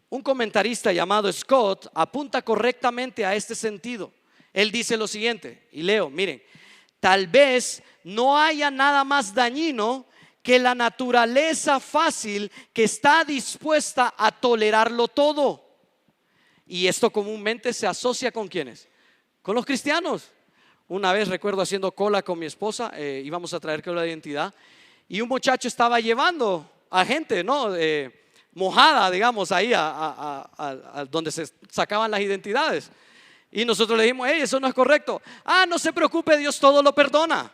Un comentarista llamado Scott apunta correctamente a este sentido. Él dice lo siguiente, y leo, miren: tal vez no haya nada más dañino que la naturaleza fácil que está dispuesta a tolerarlo todo. Y esto comúnmente se asocia ¿con quiénes? Con los cristianos. Una vez recuerdo haciendo cola con mi esposa, íbamos a traer cola de identidad, y un muchacho estaba llevando a gente, ¿no? Mojada, digamos, ahí a donde se sacaban las identidades. Y nosotros le dijimos: hey, eso no es correcto. Ah, no se preocupe, Dios todo lo perdona.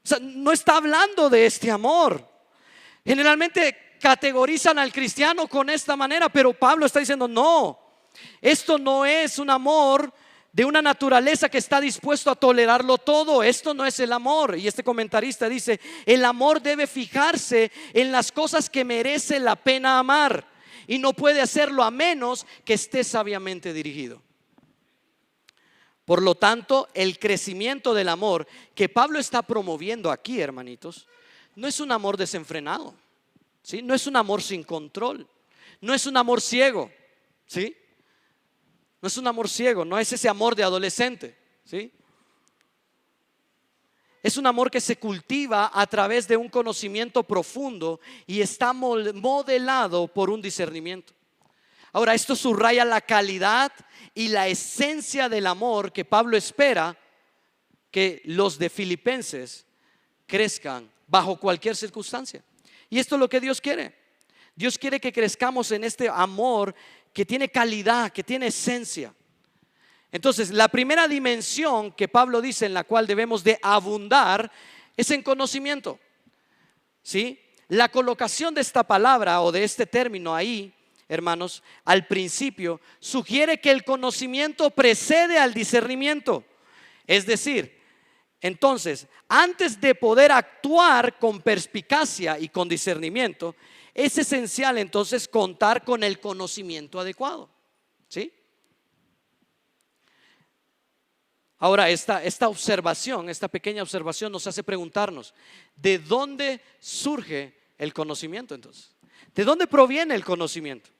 O sea, no está hablando de este amor. Generalmente categorizan al cristiano con esta manera, pero Pablo está diciendo: no, esto no es un amor de una naturaleza que está dispuesto a tolerarlo todo. Esto no es el amor. Y este comentarista dice: el amor debe fijarse en las cosas que merece la pena amar, y no puede hacerlo a menos que esté sabiamente dirigido. Por lo tanto, el crecimiento del amor que Pablo está promoviendo aquí, hermanitos, no es un amor desenfrenado, ¿sí? No es un amor sin control, no es un amor ciego, ¿sí? No es un amor ciego, no es ese amor de adolescente, ¿sí? Es un amor que se cultiva a través de un conocimiento profundo y está modelado por un discernimiento. Ahora, esto subraya la calidad y la esencia del amor que Pablo espera que los de Filipenses crezcan bajo cualquier circunstancia. Y esto es lo que Dios quiere. Dios quiere que crezcamos en este amor que tiene calidad, que tiene esencia. Entonces, la primera dimensión que Pablo dice en la cual debemos de abundar es en conocimiento, ¿sí? La colocación de esta palabra o de este término ahí, hermanos, al principio sugiere que el conocimiento precede al discernimiento. Es decir, Entonces, antes de poder actuar con perspicacia y con discernimiento, es esencial entonces contar con el conocimiento adecuado. ¿Sí? Ahora, esta observación, esta pequeña observación nos hace preguntarnos, ¿de dónde surge el conocimiento entonces? ¿De dónde proviene el conocimiento?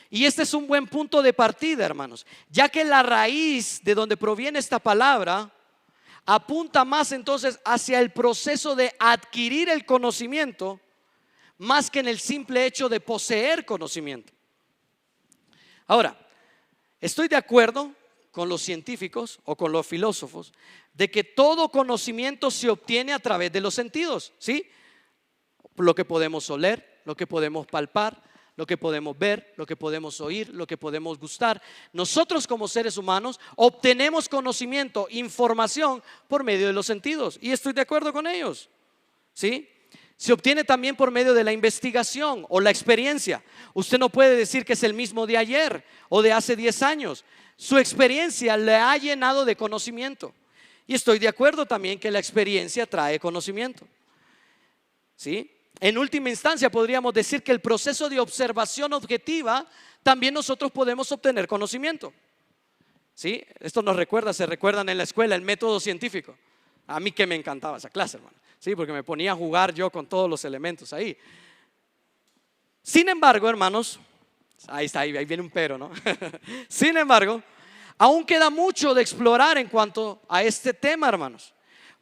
Y este es un buen punto de partida, hermanos, ya que la raíz de donde proviene esta palabra apunta más entonces hacia el proceso de adquirir el conocimiento, más que en el simple hecho de poseer conocimiento. Ahora, estoy de acuerdo con los científicos o con los filósofos de que todo conocimiento se obtiene a través de los sentidos, ¿sí? Lo que podemos oler, lo que podemos palpar, lo que podemos ver, lo que podemos oír, lo que podemos gustar. Nosotros como seres humanos obtenemos conocimiento, información por medio de los sentidos, y estoy de acuerdo con ellos, ¿sí? Se obtiene también por medio de la investigación o la experiencia. Usted no puede decir que es el mismo de ayer o de hace 10 años. Su experiencia le ha llenado de conocimiento. Y estoy de acuerdo también que la experiencia trae conocimiento. ¿Sí? En última instancia podríamos decir que el proceso de observación objetiva también nosotros podemos obtener conocimiento. ¿Sí? Esto nos recuerda, se recuerdan en la escuela el método científico. A mí que me encantaba esa clase, hermano. Sí, porque me ponía a jugar yo con todos los elementos ahí. Sin embargo, hermanos, ahí viene un pero, ¿no? Sin embargo, aún queda mucho de explorar en cuanto a este tema, hermanos,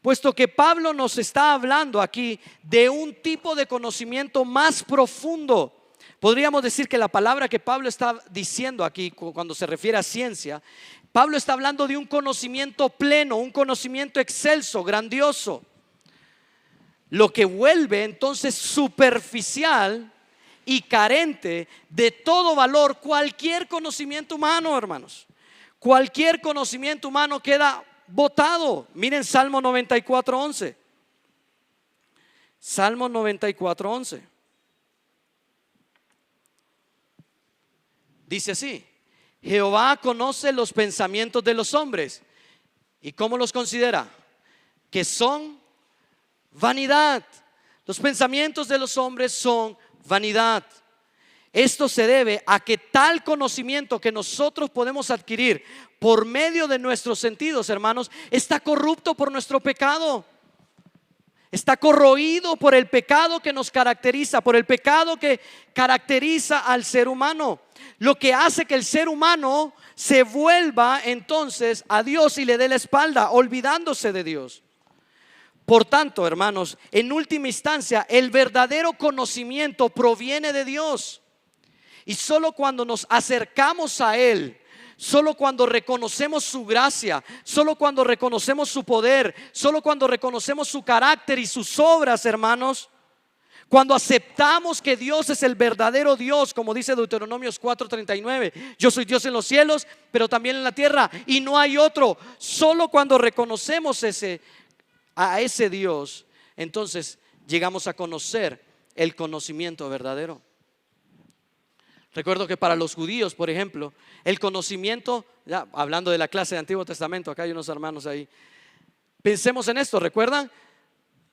puesto que Pablo nos está hablando aquí de un tipo de conocimiento más profundo. Podríamos decir que la palabra que Pablo está diciendo aquí cuando se refiere a ciencia, Pablo está hablando de un conocimiento pleno, un conocimiento excelso, grandioso, lo que vuelve entonces superficial y carente de todo valor cualquier conocimiento humano, hermanos. Cualquier conocimiento humano queda botado. Miren Salmo 94:11. Salmo 94:11. Dice así: Jehová conoce los pensamientos de los hombres. ¿Y cómo los considera? Que son vanidad. Los pensamientos de los hombres son vanidad. Esto se debe a que tal conocimiento que nosotros podemos adquirir por medio de nuestros sentidos, hermanos, está corrupto por nuestro pecado. Está corroído por el pecado que nos caracteriza, por el pecado que caracteriza al ser humano, lo que hace que el ser humano se vuelva entonces a Dios y le dé la espalda, olvidándose de Dios. Por tanto, hermanos, en última instancia, el verdadero conocimiento proviene de Dios. Y solo cuando nos acercamos a Él, solo cuando reconocemos su gracia, solo cuando reconocemos su poder, solo cuando reconocemos su carácter y sus obras, hermanos, cuando aceptamos que Dios es el verdadero Dios, como dice Deuteronomio 4:39, yo soy Dios en los cielos, pero también en la tierra, y no hay otro. Solo cuando reconocemos a ese Dios, entonces llegamos a conocer el conocimiento verdadero. Recuerdo que para los judíos, por ejemplo, el conocimiento, ya hablando de la clase de Antiguo Testamento, acá hay unos hermanos ahí, pensemos en esto, ¿recuerdan?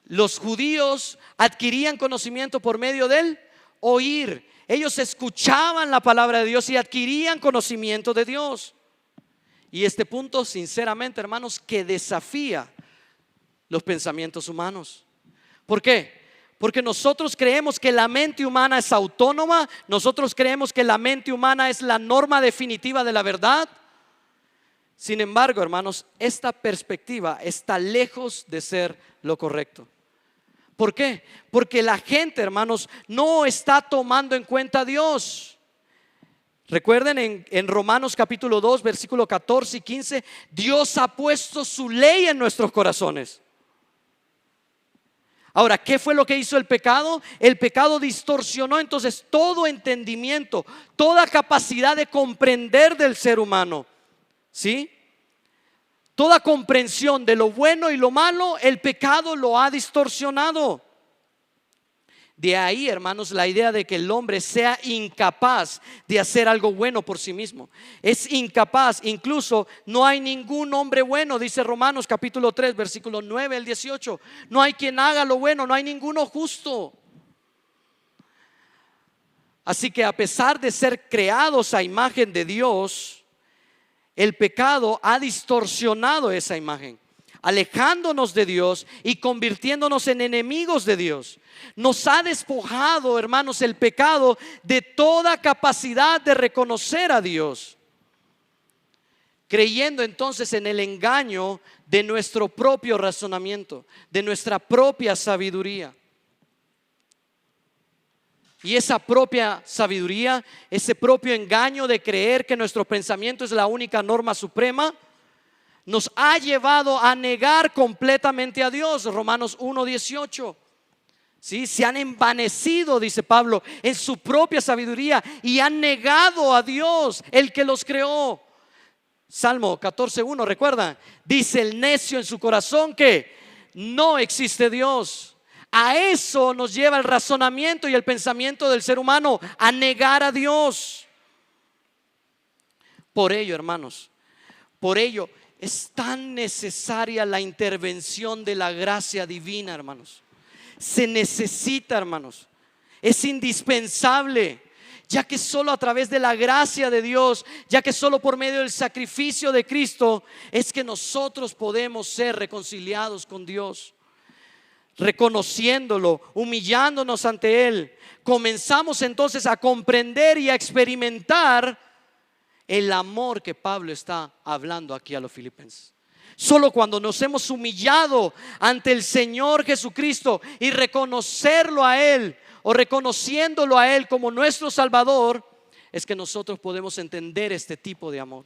Los judíos adquirían conocimiento por medio del oír. Ellos escuchaban la palabra de Dios y adquirían conocimiento de Dios. Y este punto, sinceramente, hermanos, que desafía los pensamientos humanos. ¿Por qué? Porque nosotros creemos que la mente humana es autónoma. Nosotros creemos que la mente humana es la norma definitiva de la verdad. Sin embargo, hermanos, esta perspectiva está lejos de ser lo correcto. ¿Por qué? Porque la gente, hermanos, no está tomando en cuenta a Dios. Recuerden en Romanos capítulo 2, versículo 14 y 15, Dios ha puesto su ley en nuestros corazones. Ahora, ¿qué fue lo que hizo el pecado? El pecado distorsionó entonces todo entendimiento, toda capacidad de comprender del ser humano, ¿sí? Toda comprensión de lo bueno y lo malo, el pecado lo ha distorsionado. De ahí, hermanos, la idea de que el hombre sea incapaz de hacer algo bueno por sí mismo. Es incapaz, incluso no hay ningún hombre bueno, dice Romanos capítulo 3, versículo 9 al 18. No hay quien haga lo bueno, no hay ninguno justo. Así que a pesar de ser creados a imagen de Dios, el pecado ha distorsionado esa imagen, alejándonos de Dios y convirtiéndonos en enemigos de Dios. Nos ha despojado, hermanos, el pecado de toda capacidad de reconocer a Dios, creyendo entonces en el engaño de nuestro propio razonamiento, de nuestra propia sabiduría. Y esa propia sabiduría, ese propio engaño de creer que nuestro pensamiento es la única norma suprema, nos ha llevado a negar completamente a Dios. Romanos 1:18. ¿Sí? Se han envanecido, dice Pablo, en su propia sabiduría y han negado a Dios, el que los creó. Salmo 14:1, recuerda, dice el necio en su corazón que no existe Dios. A eso nos lleva el razonamiento y el pensamiento del ser humano, a negar a Dios. Por ello, hermanos, por ello es tan necesaria la intervención de la gracia divina, hermanos. Se necesita, hermanos, es indispensable, ya que solo a través de la gracia de Dios, ya que solo por medio del sacrificio de Cristo es que nosotros podemos ser reconciliados con Dios. Reconociéndolo, humillándonos ante Él, comenzamos entonces a comprender y a experimentar el amor que Pablo está hablando aquí a los filipenses. Solo cuando nos hemos humillado ante el Señor Jesucristo y reconocerlo a Él, o reconociéndolo a Él como nuestro Salvador, es que nosotros podemos entender este tipo de amor.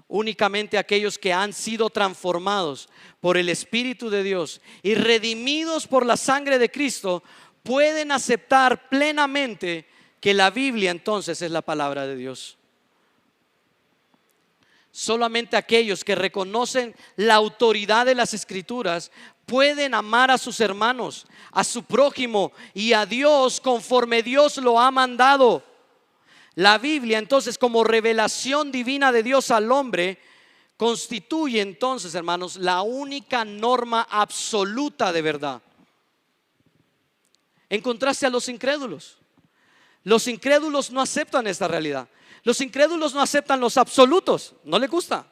Únicamente aquellos que han sido transformados por el Espíritu de Dios y redimidos por la sangre de Cristo pueden aceptar plenamente que la Biblia entonces es la palabra de Dios. Solamente aquellos que reconocen la autoridad de las Escrituras pueden amar a sus hermanos, a su prójimo y a Dios conforme Dios lo ha mandado. La Biblia entonces, como revelación divina de Dios al hombre, constituye entonces, hermanos, la única norma absoluta de verdad. En contraste a los incrédulos. Los incrédulos no aceptan esta realidad. Los incrédulos no aceptan los absolutos, no les gusta.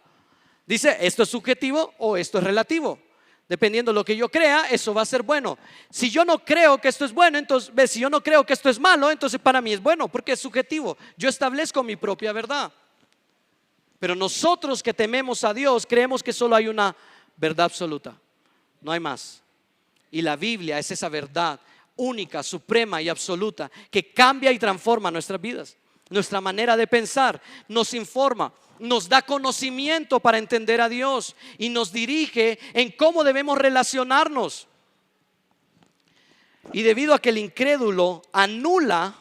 Dice, esto es subjetivo o esto es relativo. Dependiendo de lo que yo crea, eso va a ser bueno. Si yo no creo que esto es bueno, entonces, si yo no creo que esto es malo, entonces para mí es bueno, porque es subjetivo. Yo establezco mi propia verdad. Pero nosotros que tememos a Dios, creemos que solo hay una verdad absoluta. No hay más. Y la Biblia es esa verdad única, suprema y absoluta que cambia y transforma nuestras vidas, nuestra manera de pensar, nos informa, nos da conocimiento para entender a Dios y nos dirige en cómo debemos relacionarnos. Y debido a que el incrédulo anula,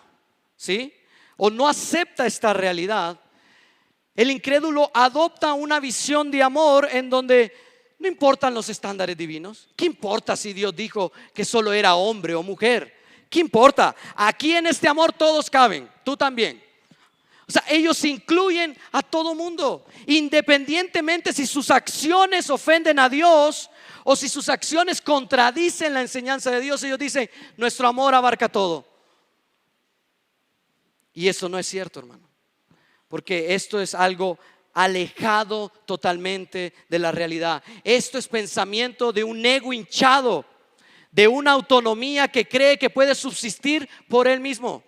¿sí?, o no acepta esta realidad, el incrédulo adopta una visión de amor en donde no importan los estándares divinos. ¿Qué importa si Dios dijo que solo era hombre o mujer? ¿Qué importa? Aquí en este amor todos caben, tú también. O sea, ellos incluyen a todo mundo, independientemente si sus acciones ofenden a Dios o si sus acciones contradicen la enseñanza de Dios. Ellos dicen, nuestro amor abarca todo. Y eso no es cierto, hermano, porque esto es algo alejado totalmente de la realidad. Esto es pensamiento de un ego hinchado, de una autonomía que cree que puede subsistir por él mismo.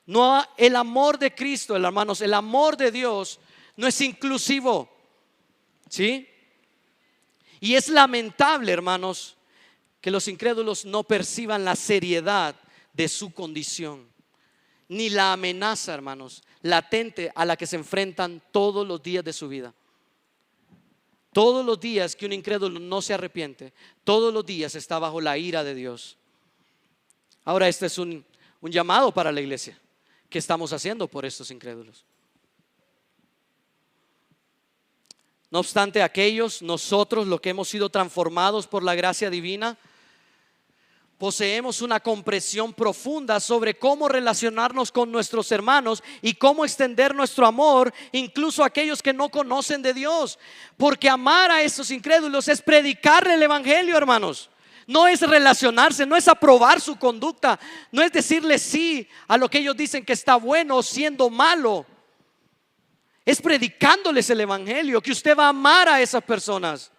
No, el amor de Cristo, hermanos, el amor de Dios no es inclusivo, ¿sí? Y es lamentable, hermanos, que los incrédulos no perciban la seriedad de su condición, ni la amenaza, hermanos, latente a la que se enfrentan todos los días de su vida. Todos los días que un incrédulo no se arrepiente, todos los días está bajo la ira de Dios. Ahora, este es un llamado para la iglesia. ¿Qué estamos haciendo por estos incrédulos? No obstante, nosotros, los que hemos sido transformados por la gracia divina, poseemos una comprensión profunda sobre cómo relacionarnos con nuestros hermanos y cómo extender nuestro amor incluso a aquellos que no conocen de Dios. Porque amar a esos incrédulos es predicarle el evangelio, hermanos. No es relacionarse, no es aprobar su conducta, no es decirle sí a lo que ellos dicen que está bueno siendo malo. Es predicándoles el evangelio que usted va a amar a esas personas.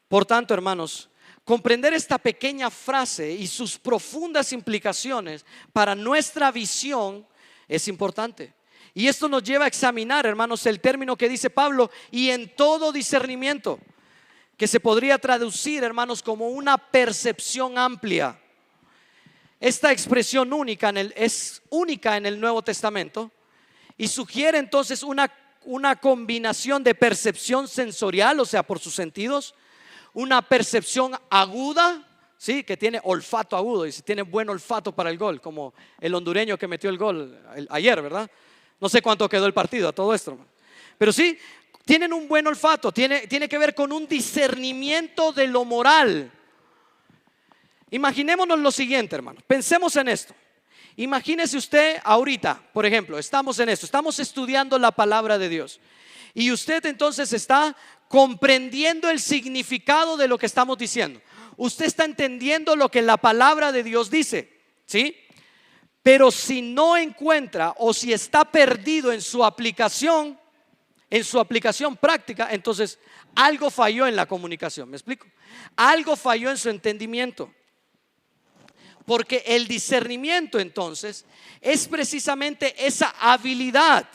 Por tanto, hermanos, comprender esta pequeña frase y sus profundas implicaciones para nuestra visión es importante. Y esto nos lleva a examinar, hermanos, el término que dice Pablo, y en todo discernimiento, que se podría traducir, hermanos, como una percepción amplia. Esta expresión es única en el Nuevo Testamento y sugiere entonces una combinación de percepción sensorial, o sea, por sus sentidos, una percepción aguda, ¿sí? Que tiene olfato agudo y si tiene buen olfato para el gol, como el hondureño que metió el gol ayer, ¿verdad? No sé cuánto quedó el partido a todo esto, pero sí, tienen un buen olfato, tiene que ver con un discernimiento de lo moral. Imaginémonos lo siguiente, hermanos, pensemos en esto. Imagínese usted ahorita, por ejemplo, estamos en esto, estamos estudiando la palabra de Dios y usted entonces está comprendiendo el significado de lo que estamos diciendo. Usted está entendiendo lo que la palabra de Dios dice, ¿sí? Pero si no encuentra o si está perdido en su aplicación práctica, entonces algo falló en la comunicación. ¿Me explico? Algo falló en su entendimiento. Porque el discernimiento entonces es precisamente esa habilidad,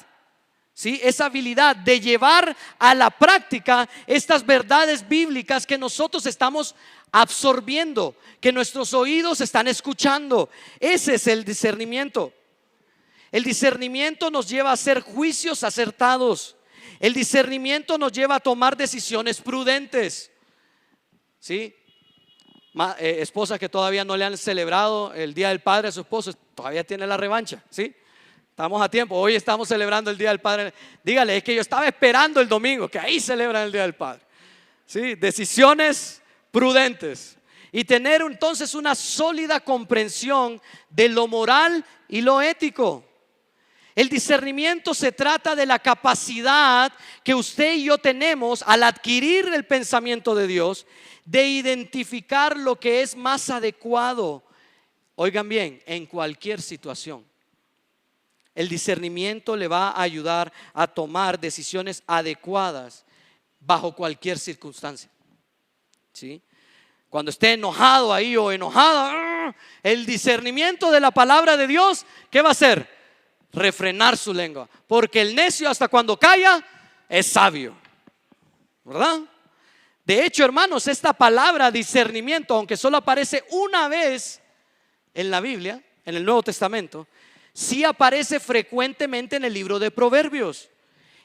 ¿sí? Esa habilidad de llevar a la práctica estas verdades bíblicas que nosotros estamos absorbiendo, que nuestros oídos están escuchando. Ese es el discernimiento. El discernimiento nos lleva a hacer juicios acertados. El discernimiento nos lleva a tomar decisiones prudentes, ¿sí? Esposas que todavía no le han celebrado el Día del Padre a su esposo, todavía tiene la revancha, ¿sí? Estamos a tiempo, hoy estamos celebrando el Día del Padre. Dígale, es que yo estaba esperando el domingo, que ahí celebran el Día del Padre, ¿sí? Decisiones prudentes y tener entonces una sólida comprensión de lo moral y lo ético. El discernimiento se trata de la capacidad que usted y yo tenemos al adquirir el pensamiento de Dios de identificar lo que es más adecuado, oigan bien, en cualquier situación. El discernimiento le va a ayudar a tomar decisiones adecuadas bajo cualquier circunstancia, ¿sí? Cuando esté enojado ahí o enojada, el discernimiento de la palabra de Dios, ¿qué va a hacer? Refrenar su lengua, porque el necio hasta cuando calla es sabio, ¿verdad? De hecho, hermanos, esta palabra discernimiento, aunque solo aparece una vez en la Biblia, en el Nuevo Testamento, sí aparece frecuentemente en el libro de Proverbios.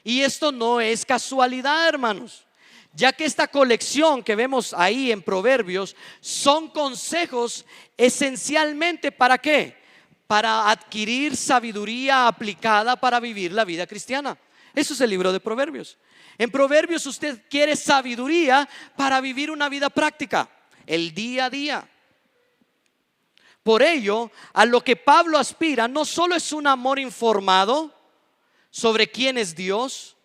Y esto no es casualidad, hermanos, ya que esta colección que vemos ahí en Proverbios son consejos esencialmente ¿para qué? Para adquirir sabiduría aplicada para vivir la vida cristiana. Eso es el libro de Proverbios. En Proverbios usted quiere sabiduría para vivir una vida práctica, el día a día. Por ello, a lo que Pablo aspira no solo es un amor informado sobre quién es Dios,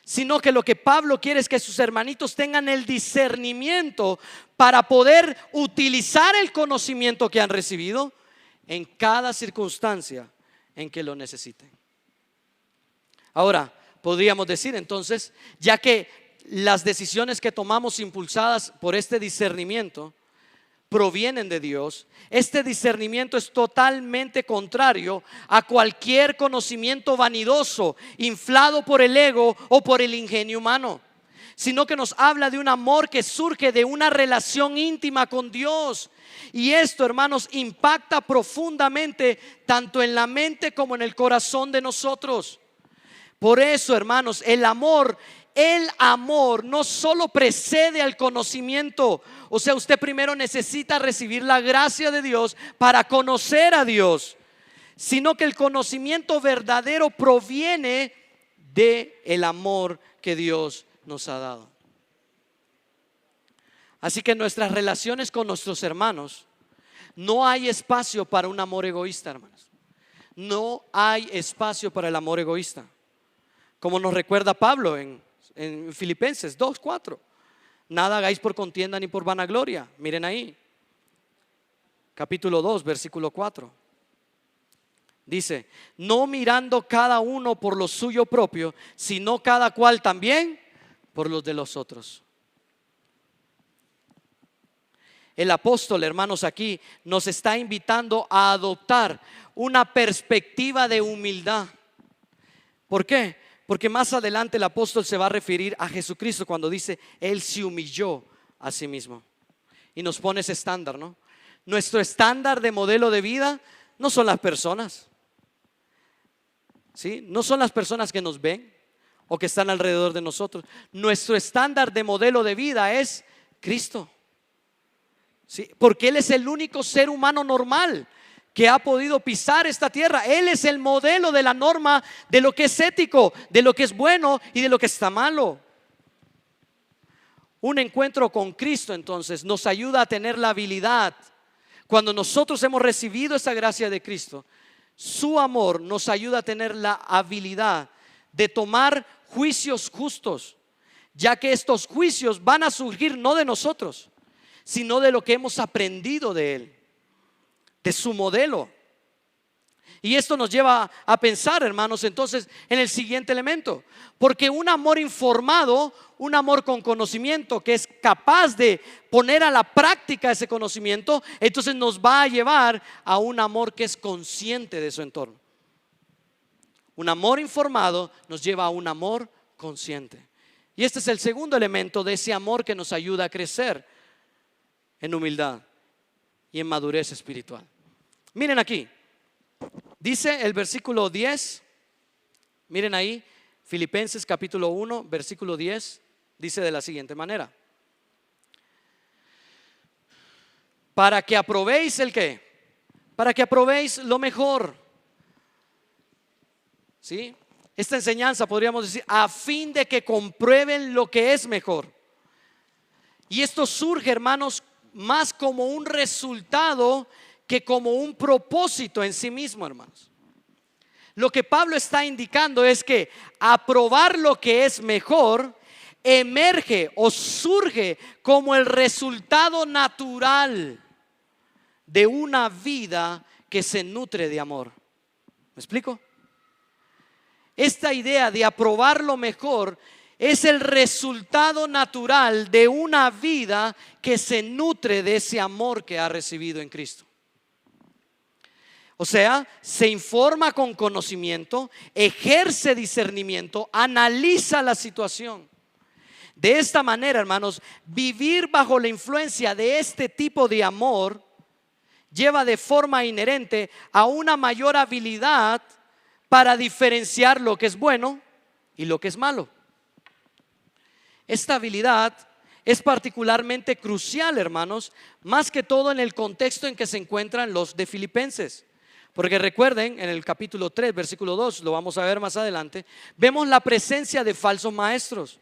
sino que lo que Pablo quiere es que sus hermanitos tengan el discernimiento para poder utilizar el conocimiento que han recibido en cada circunstancia en que lo necesiten. Ahora, podríamos decir entonces, ya que las decisiones que tomamos impulsadas por este discernimiento provienen de Dios, este discernimiento es totalmente contrario a cualquier conocimiento vanidoso, inflado por el ego o por el ingenio humano, sino que nos habla de un amor que surge de una relación íntima con Dios. Y esto, hermanos, impacta profundamente tanto en la mente como en el corazón de nosotros. Por eso, hermanos, el amor no solo precede al conocimiento. O sea, usted primero necesita recibir la gracia de Dios para conocer a Dios, sino que el conocimiento verdadero proviene de el amor que Dios nos ha dado. Así que en nuestras relaciones con nuestros hermanos no hay espacio para un amor egoísta, hermanos. No hay espacio para el amor egoísta. Como nos recuerda Pablo en Filipenses 2:4. Nada hagáis por contienda ni por vanagloria. Miren ahí. Capítulo 2, versículo 4. Dice, no mirando cada uno por lo suyo propio, sino cada cual también por los de los otros. El apóstol, hermanos, aquí nos está invitando a adoptar una perspectiva de humildad. ¿Por qué? Porque más adelante el apóstol se va a referir a Jesucristo cuando dice, Él se humilló a sí mismo. Y nos pone ese estándar, ¿no? Nuestro estándar de modelo de vida no son las personas, ¿sí? No son las personas que nos ven o que están alrededor de nosotros. Nuestro estándar de modelo de vida es Cristo, ¿sí? Porque Él es el único ser humano normal que ha podido pisar esta tierra. Él es el modelo de la norma de lo que es ético, de lo que es bueno y de lo que está malo. Un encuentro con Cristo entonces nos ayuda a tener la habilidad. Cuando nosotros hemos recibido esa gracia de Cristo, su amor nos ayuda a tener la habilidad de tomar juicios justos, ya que estos juicios van a surgir no de nosotros, sino de lo que hemos aprendido de Él, de su modelo. Y esto nos lleva a pensar, hermanos, entonces en el siguiente elemento. Porque un amor informado, un amor con conocimiento, que es capaz de poner a la práctica ese conocimiento, entonces nos va a llevar a un amor que es consciente de su entorno. Un amor informado nos lleva a un amor consciente. Y este es el segundo elemento de ese amor que nos ayuda a crecer en humildad y en madurez espiritual. Miren aquí, dice el versículo 10, miren ahí, Filipenses capítulo 1, versículo 10, dice de la siguiente manera: para que aprobéis el qué, para que aprobéis lo mejor, ¿sí? Esta enseñanza podríamos decir a fin de que comprueben lo que es mejor. Y esto surge, hermanos, más como un resultado que como un propósito en sí mismo, hermanos. Lo que Pablo está indicando es que aprobar lo que es mejor emerge o surge como el resultado natural de una vida que se nutre de amor. ¿Me explico? Esta idea de aprobar lo mejor es el resultado natural de una vida que se nutre de ese amor que ha recibido en Cristo. O sea, se informa con conocimiento, ejerce discernimiento, analiza la situación. De esta manera, hermanos, vivir bajo la influencia de este tipo de amor lleva de forma inherente a una mayor habilidad para diferenciar lo que es bueno y lo que es malo. Esta habilidad es particularmente crucial, hermanos, más que todo en el contexto en que se encuentran los de Filipenses. Porque recuerden, en el capítulo 3, versículo 2, lo vamos a ver más adelante, vemos la presencia de falsos maestros.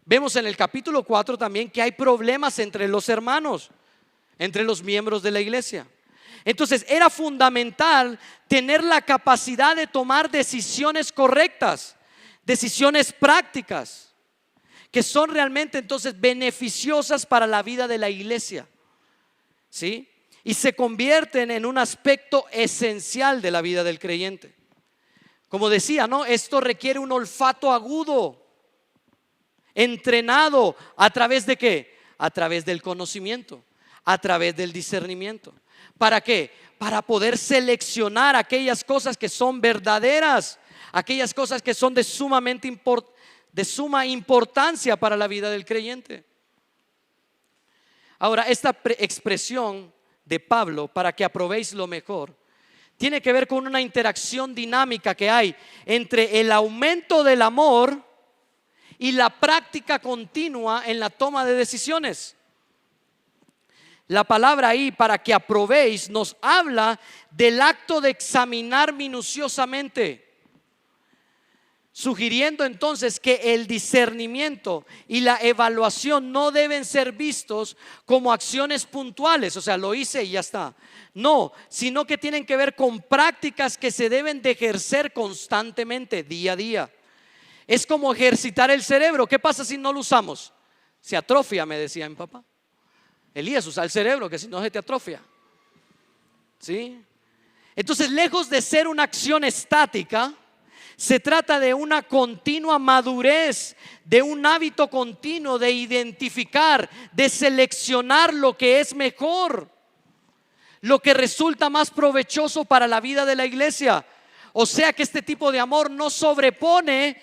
Vemos en el capítulo 4 también que hay problemas entre los hermanos, entre los miembros de la iglesia. Entonces era fundamental tener la capacidad de tomar decisiones correctas, decisiones prácticas, que son realmente entonces beneficiosas para la vida de la iglesia, ¿sí? Y se convierten en un aspecto esencial de la vida del creyente. Como decía, ¿no? Esto requiere un olfato agudo, entrenado. ¿A través de qué? A través del conocimiento, a través del discernimiento. ¿Para qué? Para poder seleccionar aquellas cosas que son verdaderas, aquellas cosas que son de suma importancia para la vida del creyente. Ahora, esta expresión de Pablo, para que aprobéis lo mejor, tiene que ver con una interacción dinámica que hay entre el aumento del amor y la práctica continua en la toma de decisiones. La palabra ahí, para que aprobéis, nos habla del acto de examinar minuciosamente. sugiriendo entonces que el discernimiento y la evaluación no deben ser vistos como acciones puntuales, o sea, lo hice y ya está. No, sino que tienen que ver con prácticas que se deben de ejercer constantemente, día a día. Es como ejercitar el cerebro. ¿Qué pasa si no lo usamos? Se atrofia, me decía mi papá. Elías, usa el cerebro, que si no se te atrofia. ¿Sí? Entonces, lejos de ser una acción estática, se trata de una continua madurez, de un hábito continuo de identificar, de seleccionar lo que es mejor, lo que resulta más provechoso para la vida de la iglesia. O sea que este tipo de amor no sobrepone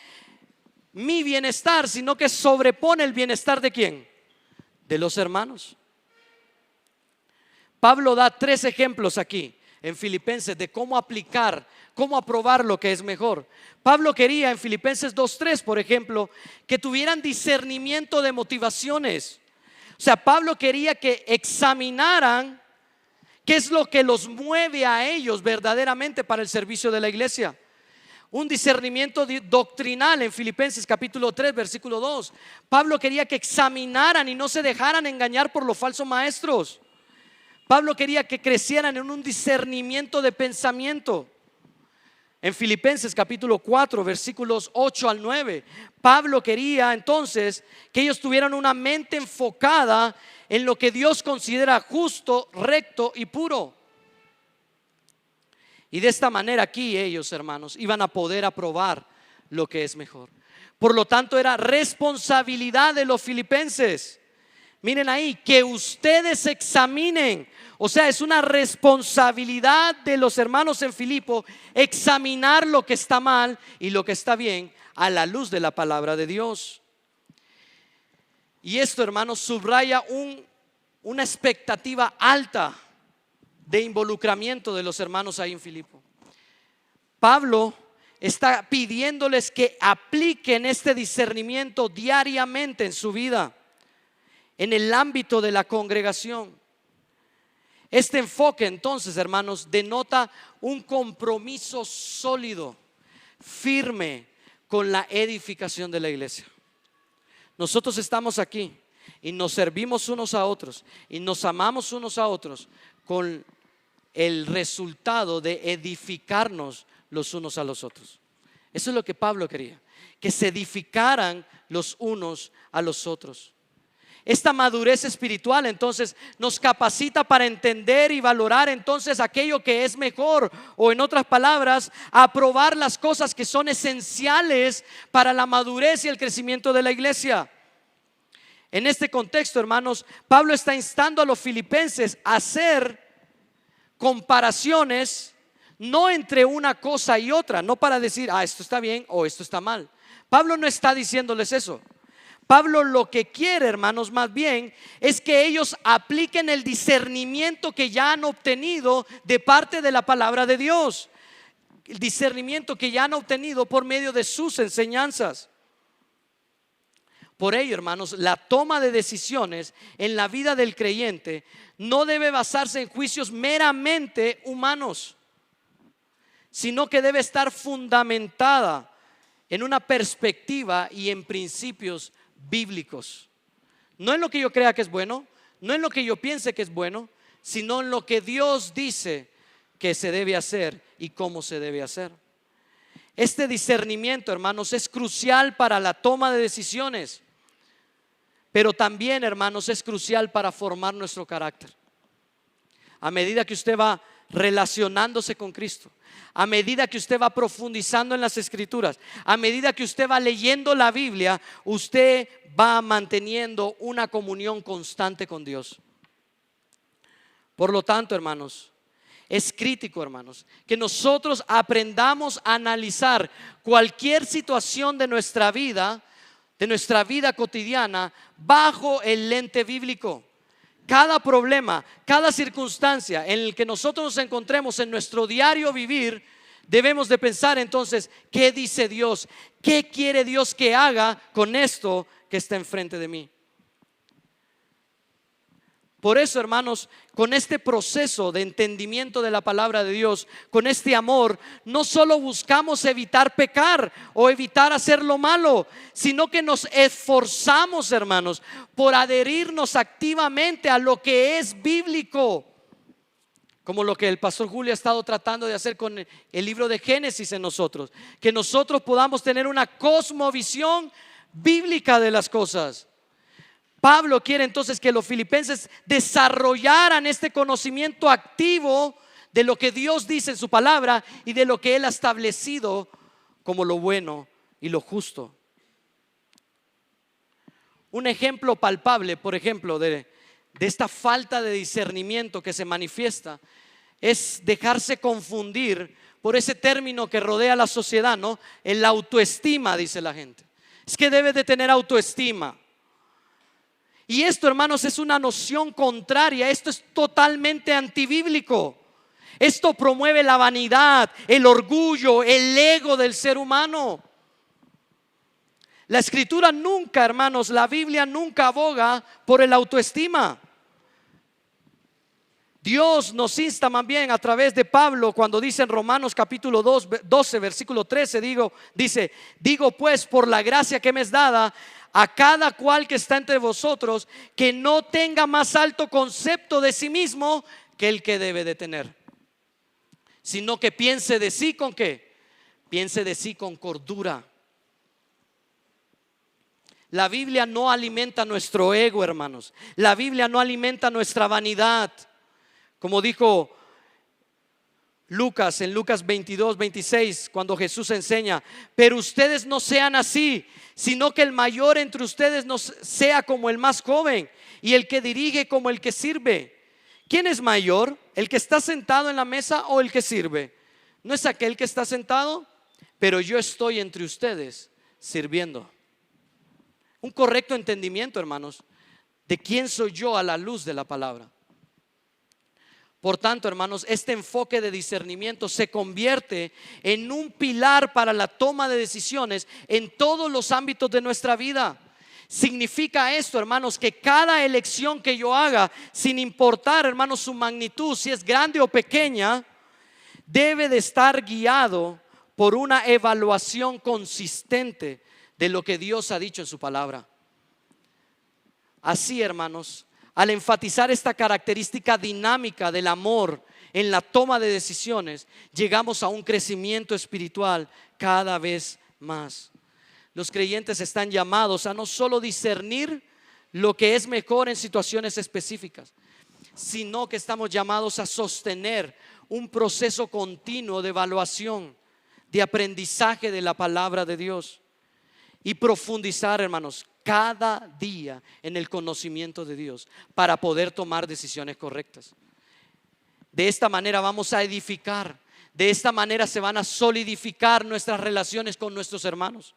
mi bienestar, sino que sobrepone el bienestar ¿de quién? De los hermanos. Pablo da 3 ejemplos aquí en Filipenses de cómo aplicar, cómo aprobar lo que es mejor. Pablo quería en Filipenses 2:3, por ejemplo, que tuvieran discernimiento de motivaciones. O sea, Pablo quería que examinaran qué es lo que los mueve a ellos verdaderamente para el servicio de la iglesia. Un discernimiento doctrinal en Filipenses capítulo 3 versículo 2. Pablo quería que examinaran y no se dejaran engañar por los falsos maestros. Pablo quería que crecieran en un discernimiento de pensamiento. En Filipenses capítulo 4 versículos 8 al 9, Pablo quería entonces que ellos tuvieran una mente enfocada en lo que Dios considera justo, recto y puro. Y de esta manera aquí ellos, hermanos, iban a poder aprobar lo que es mejor. Por lo tanto, era responsabilidad de los filipenses. Miren ahí, que ustedes examinen. O sea, es una responsabilidad de los hermanos en Filipo examinar lo que está mal y lo que está bien a la luz de la palabra de Dios. Y esto, hermanos, subraya una expectativa alta de involucramiento de los hermanos ahí en Filipo. Pablo está pidiéndoles que apliquen este discernimiento diariamente en su vida, en el ámbito de la congregación. Este enfoque entonces, hermanos, denota un compromiso sólido, firme con la edificación de la iglesia. Nosotros estamos aquí y nos servimos unos a otros y nos amamos unos a otros con el resultado de edificarnos los unos a los otros. Eso es lo que Pablo quería, que se edificaran los unos a los otros. Esta madurez espiritual entonces nos capacita para entender y valorar entonces aquello que es mejor, o en otras palabras, aprobar las cosas que son esenciales para la madurez y el crecimiento de la iglesia. En este contexto, hermanos, Pablo está instando a los filipenses a hacer comparaciones, no entre una cosa y otra, no para decir, esto está bien o esto está mal. Pablo no está diciéndoles eso. Pablo lo que quiere, hermanos, más bien es que ellos apliquen el discernimiento que ya han obtenido de parte de la palabra de Dios, el discernimiento que ya han obtenido por medio de sus enseñanzas. Por ello, hermanos, la toma de decisiones en la vida del creyente no debe basarse en juicios meramente humanos, sino que debe estar fundamentada en una perspectiva y en principios bíblicos. No en lo que yo crea que es bueno, no en lo que yo piense que es bueno, sino en lo que Dios dice que se debe hacer y cómo se debe hacer. Este discernimiento, hermanos, es crucial para la toma de decisiones, pero también, hermanos, es crucial para formar nuestro carácter. A medida que usted va relacionándose con Cristo, a medida que usted va profundizando en las escrituras, a medida que usted va leyendo la Biblia, usted va manteniendo una comunión constante con Dios. Por lo tanto, hermanos, es crítico, hermanos, que nosotros aprendamos a analizar cualquier situación de nuestra vida cotidiana bajo el lente bíblico. Cada problema, cada circunstancia en el que nosotros nos encontremos en nuestro diario vivir, debemos de pensar entonces, ¿qué dice Dios? ¿Qué quiere Dios que haga con esto que está enfrente de mí? Por eso, hermanos, con este proceso de entendimiento de la palabra de Dios, con este amor, no solo buscamos evitar pecar o evitar hacer lo malo, sino que nos esforzamos, hermanos, por adherirnos activamente a lo que es bíblico, como lo que el pastor Julio ha estado tratando de hacer con el libro de Génesis en nosotros, que nosotros podamos tener una cosmovisión bíblica de las cosas. Pablo quiere entonces que los filipenses desarrollaran este conocimiento activo de lo que Dios dice en su palabra y de lo que Él ha establecido como lo bueno y lo justo. Un ejemplo palpable, por ejemplo, de esta falta de discernimiento que se manifiesta es dejarse confundir por ese término que rodea la sociedad, ¿no? El autoestima, dice la gente. Es que debes de tener autoestima. Y esto, hermanos, es una noción contraria. Esto es totalmente antibíblico. Esto promueve la vanidad, el orgullo, el ego del ser humano. La escritura nunca, hermanos, la Biblia nunca aboga por el autoestima. Dios nos insta más bien a través de Pablo cuando dice en Romanos capítulo 12 versículo 13, digo pues por la gracia que me es dada a cada cual que está entre vosotros, que no tenga más alto concepto de sí mismo que el que debe de tener, sino que piense de sí ¿con qué? Piense de sí con cordura. La Biblia no alimenta nuestro ego, hermanos. La Biblia no alimenta nuestra vanidad. Como dijo Lucas en Lucas 22:26, cuando Jesús enseña: pero ustedes no sean así, sino que el mayor entre ustedes no sea como el más joven, y el que dirige como el que sirve. ¿Quién es mayor? ¿El que está sentado en la mesa o el que sirve? ¿No es aquel que está sentado? Pero yo estoy entre ustedes sirviendo. Un correcto entendimiento, hermanos, de quién soy yo a la luz de la palabra. Por tanto, hermanos, este enfoque de discernimiento se convierte en un pilar para la toma de decisiones en todos los ámbitos de nuestra vida. Significa esto, hermanos, que cada elección que yo haga, sin importar, hermanos, su magnitud, si es grande o pequeña, debe de estar guiado por una evaluación consistente de lo que Dios ha dicho en su palabra. Así, hermanos, al enfatizar esta característica dinámica del amor en la toma de decisiones, llegamos a un crecimiento espiritual cada vez más. Los creyentes están llamados a no solo discernir lo que es mejor en situaciones específicas, sino que estamos llamados a sostener un proceso continuo de evaluación, de aprendizaje de la palabra de Dios y profundizar, hermanos, cada día en el conocimiento de Dios para poder tomar decisiones correctas. De esta manera vamos a edificar, de esta manera se van a solidificar nuestras relaciones con nuestros hermanos.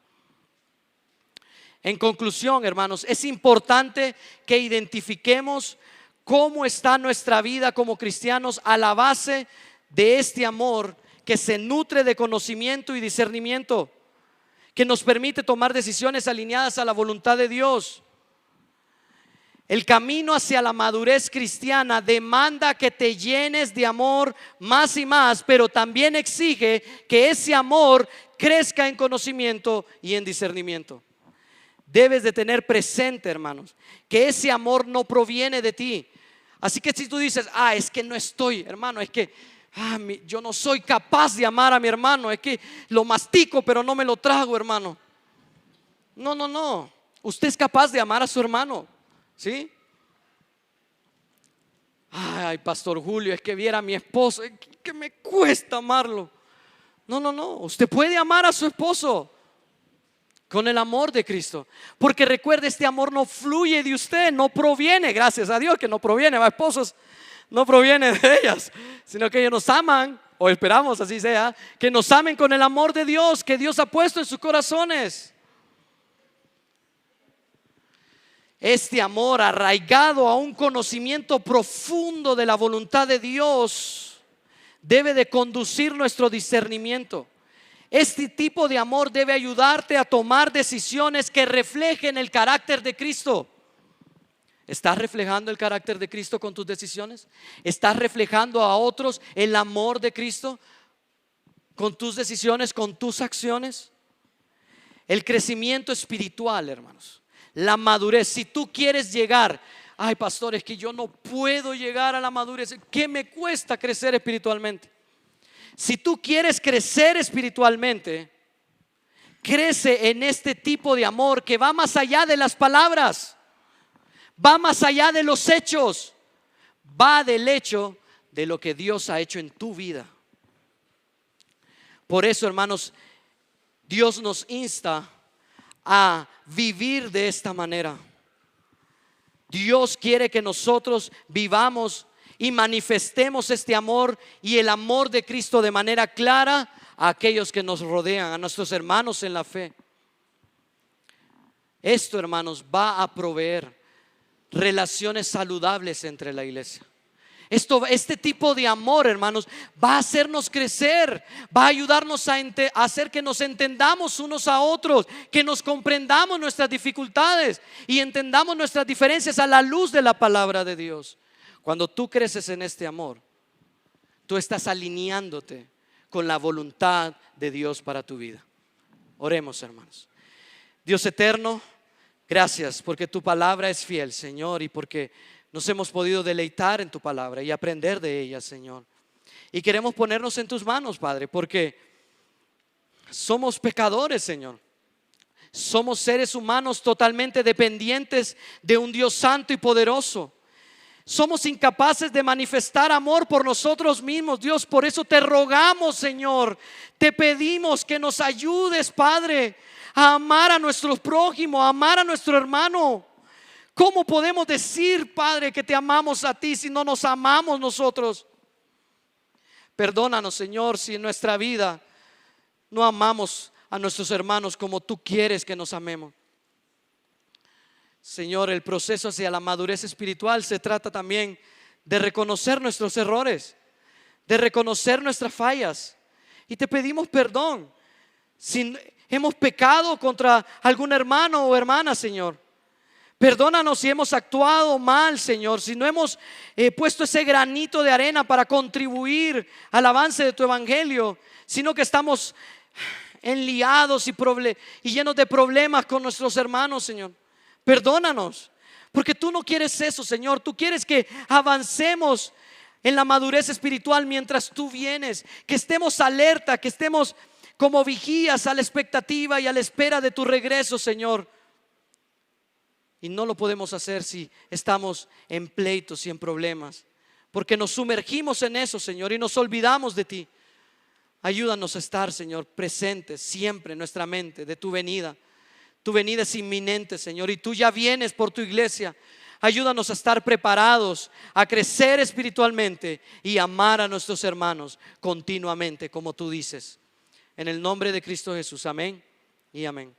En conclusión, hermanos, es importante que identifiquemos cómo está nuestra vida como cristianos a la base de este amor que se nutre de conocimiento y discernimiento, que nos permite tomar decisiones alineadas a la voluntad de Dios. El camino hacia la madurez cristiana demanda que te llenes de amor más y más, pero también exige que ese amor crezca en conocimiento y en discernimiento. Debes de tener presente, hermanos, que ese amor no proviene de ti. Así que si tú dices: es que no estoy, hermano, es que yo no soy capaz de amar a mi hermano, es que lo mastico pero no me lo trago, hermano. No, usted es capaz de amar a su hermano, ¿sí? Ay, pastor Julio, es que viera a mi esposo, es que me cuesta amarlo. No, usted puede amar a su esposo con el amor de Cristo, porque recuerde, este amor no fluye de usted, no proviene, gracias a Dios que no proviene, esposos, no proviene de ellas, sino que ellos nos aman, o esperamos así sea, que nos amen con el amor de Dios que Dios ha puesto en sus corazones. Este amor arraigado a un conocimiento profundo de la voluntad de Dios debe de conducir nuestro discernimiento. Este tipo de amor debe ayudarte a tomar decisiones que reflejen el carácter de Cristo. ¿Estás reflejando el carácter de Cristo con tus decisiones? ¿Estás reflejando a otros el amor de Cristo con tus decisiones, con tus acciones? El crecimiento espiritual, hermanos, la madurez. Si tú quieres llegar, ay pastor, es que yo no puedo llegar a la madurez, ¿qué me cuesta crecer espiritualmente? Si tú quieres crecer espiritualmente, crece en este tipo de amor que va más allá de las palabras, va más allá de los hechos, va del hecho de lo que Dios ha hecho en tu vida. Por eso, hermanos, Dios nos insta a vivir de esta manera. Dios quiere que nosotros vivamos y manifestemos este amor y el amor de Cristo de manera clara a aquellos que nos rodean, a nuestros hermanos en la fe. Esto, hermanos, va a proveer relaciones saludables entre la iglesia. Este tipo de amor, hermanos, va a hacernos crecer, va a ayudarnos a hacer que nos entendamos unos a otros, que nos comprendamos nuestras dificultades y entendamos nuestras diferencias a la luz de la palabra de Dios. Cuando tú creces en este amor, tú estás alineándote con la voluntad de Dios para tu vida. Oremos, hermanos. Dios eterno, gracias porque tu palabra es fiel, Señor, y porque nos hemos podido deleitar en tu palabra y aprender de ella, Señor. Y queremos ponernos en tus manos, Padre, porque somos pecadores, Señor. Somos seres humanos totalmente dependientes de un Dios santo y poderoso. Somos incapaces de manifestar amor por nosotros mismos, Dios. Por eso te rogamos, Señor, te pedimos que nos ayudes, Padre, a amar a nuestro prójimo, a amar a nuestro hermano. ¿Cómo podemos decir, Padre, que te amamos a ti si no nos amamos nosotros? Perdónanos, Señor, si en nuestra vida no amamos a nuestros hermanos como tú quieres que nos amemos. Señor, el proceso hacia la madurez espiritual se trata también de reconocer nuestros errores, de reconocer nuestras fallas. Y te pedimos perdón si hemos pecado contra algún hermano o hermana, Señor. Perdónanos si hemos actuado mal, Señor, si no hemos puesto ese granito de arena para contribuir al avance de tu evangelio, sino que estamos enliados y llenos de problemas con nuestros hermanos, Señor. Perdónanos, porque tú no quieres eso, Señor. Tú quieres que avancemos en la madurez espiritual mientras tú vienes, que estemos alerta, que estemos como vigías a la expectativa y a la espera de tu regreso, Señor. Y no lo podemos hacer si estamos en pleitos y en problemas, porque nos sumergimos en eso, Señor, y nos olvidamos de ti. Ayúdanos a estar, Señor, presentes siempre en nuestra mente de tu venida. Tu venida es inminente, Señor, y tú ya vienes por tu iglesia. Ayúdanos a estar preparados, a crecer espiritualmente y amar a nuestros hermanos continuamente, como tú dices. En el nombre de Cristo Jesús, amén y amén.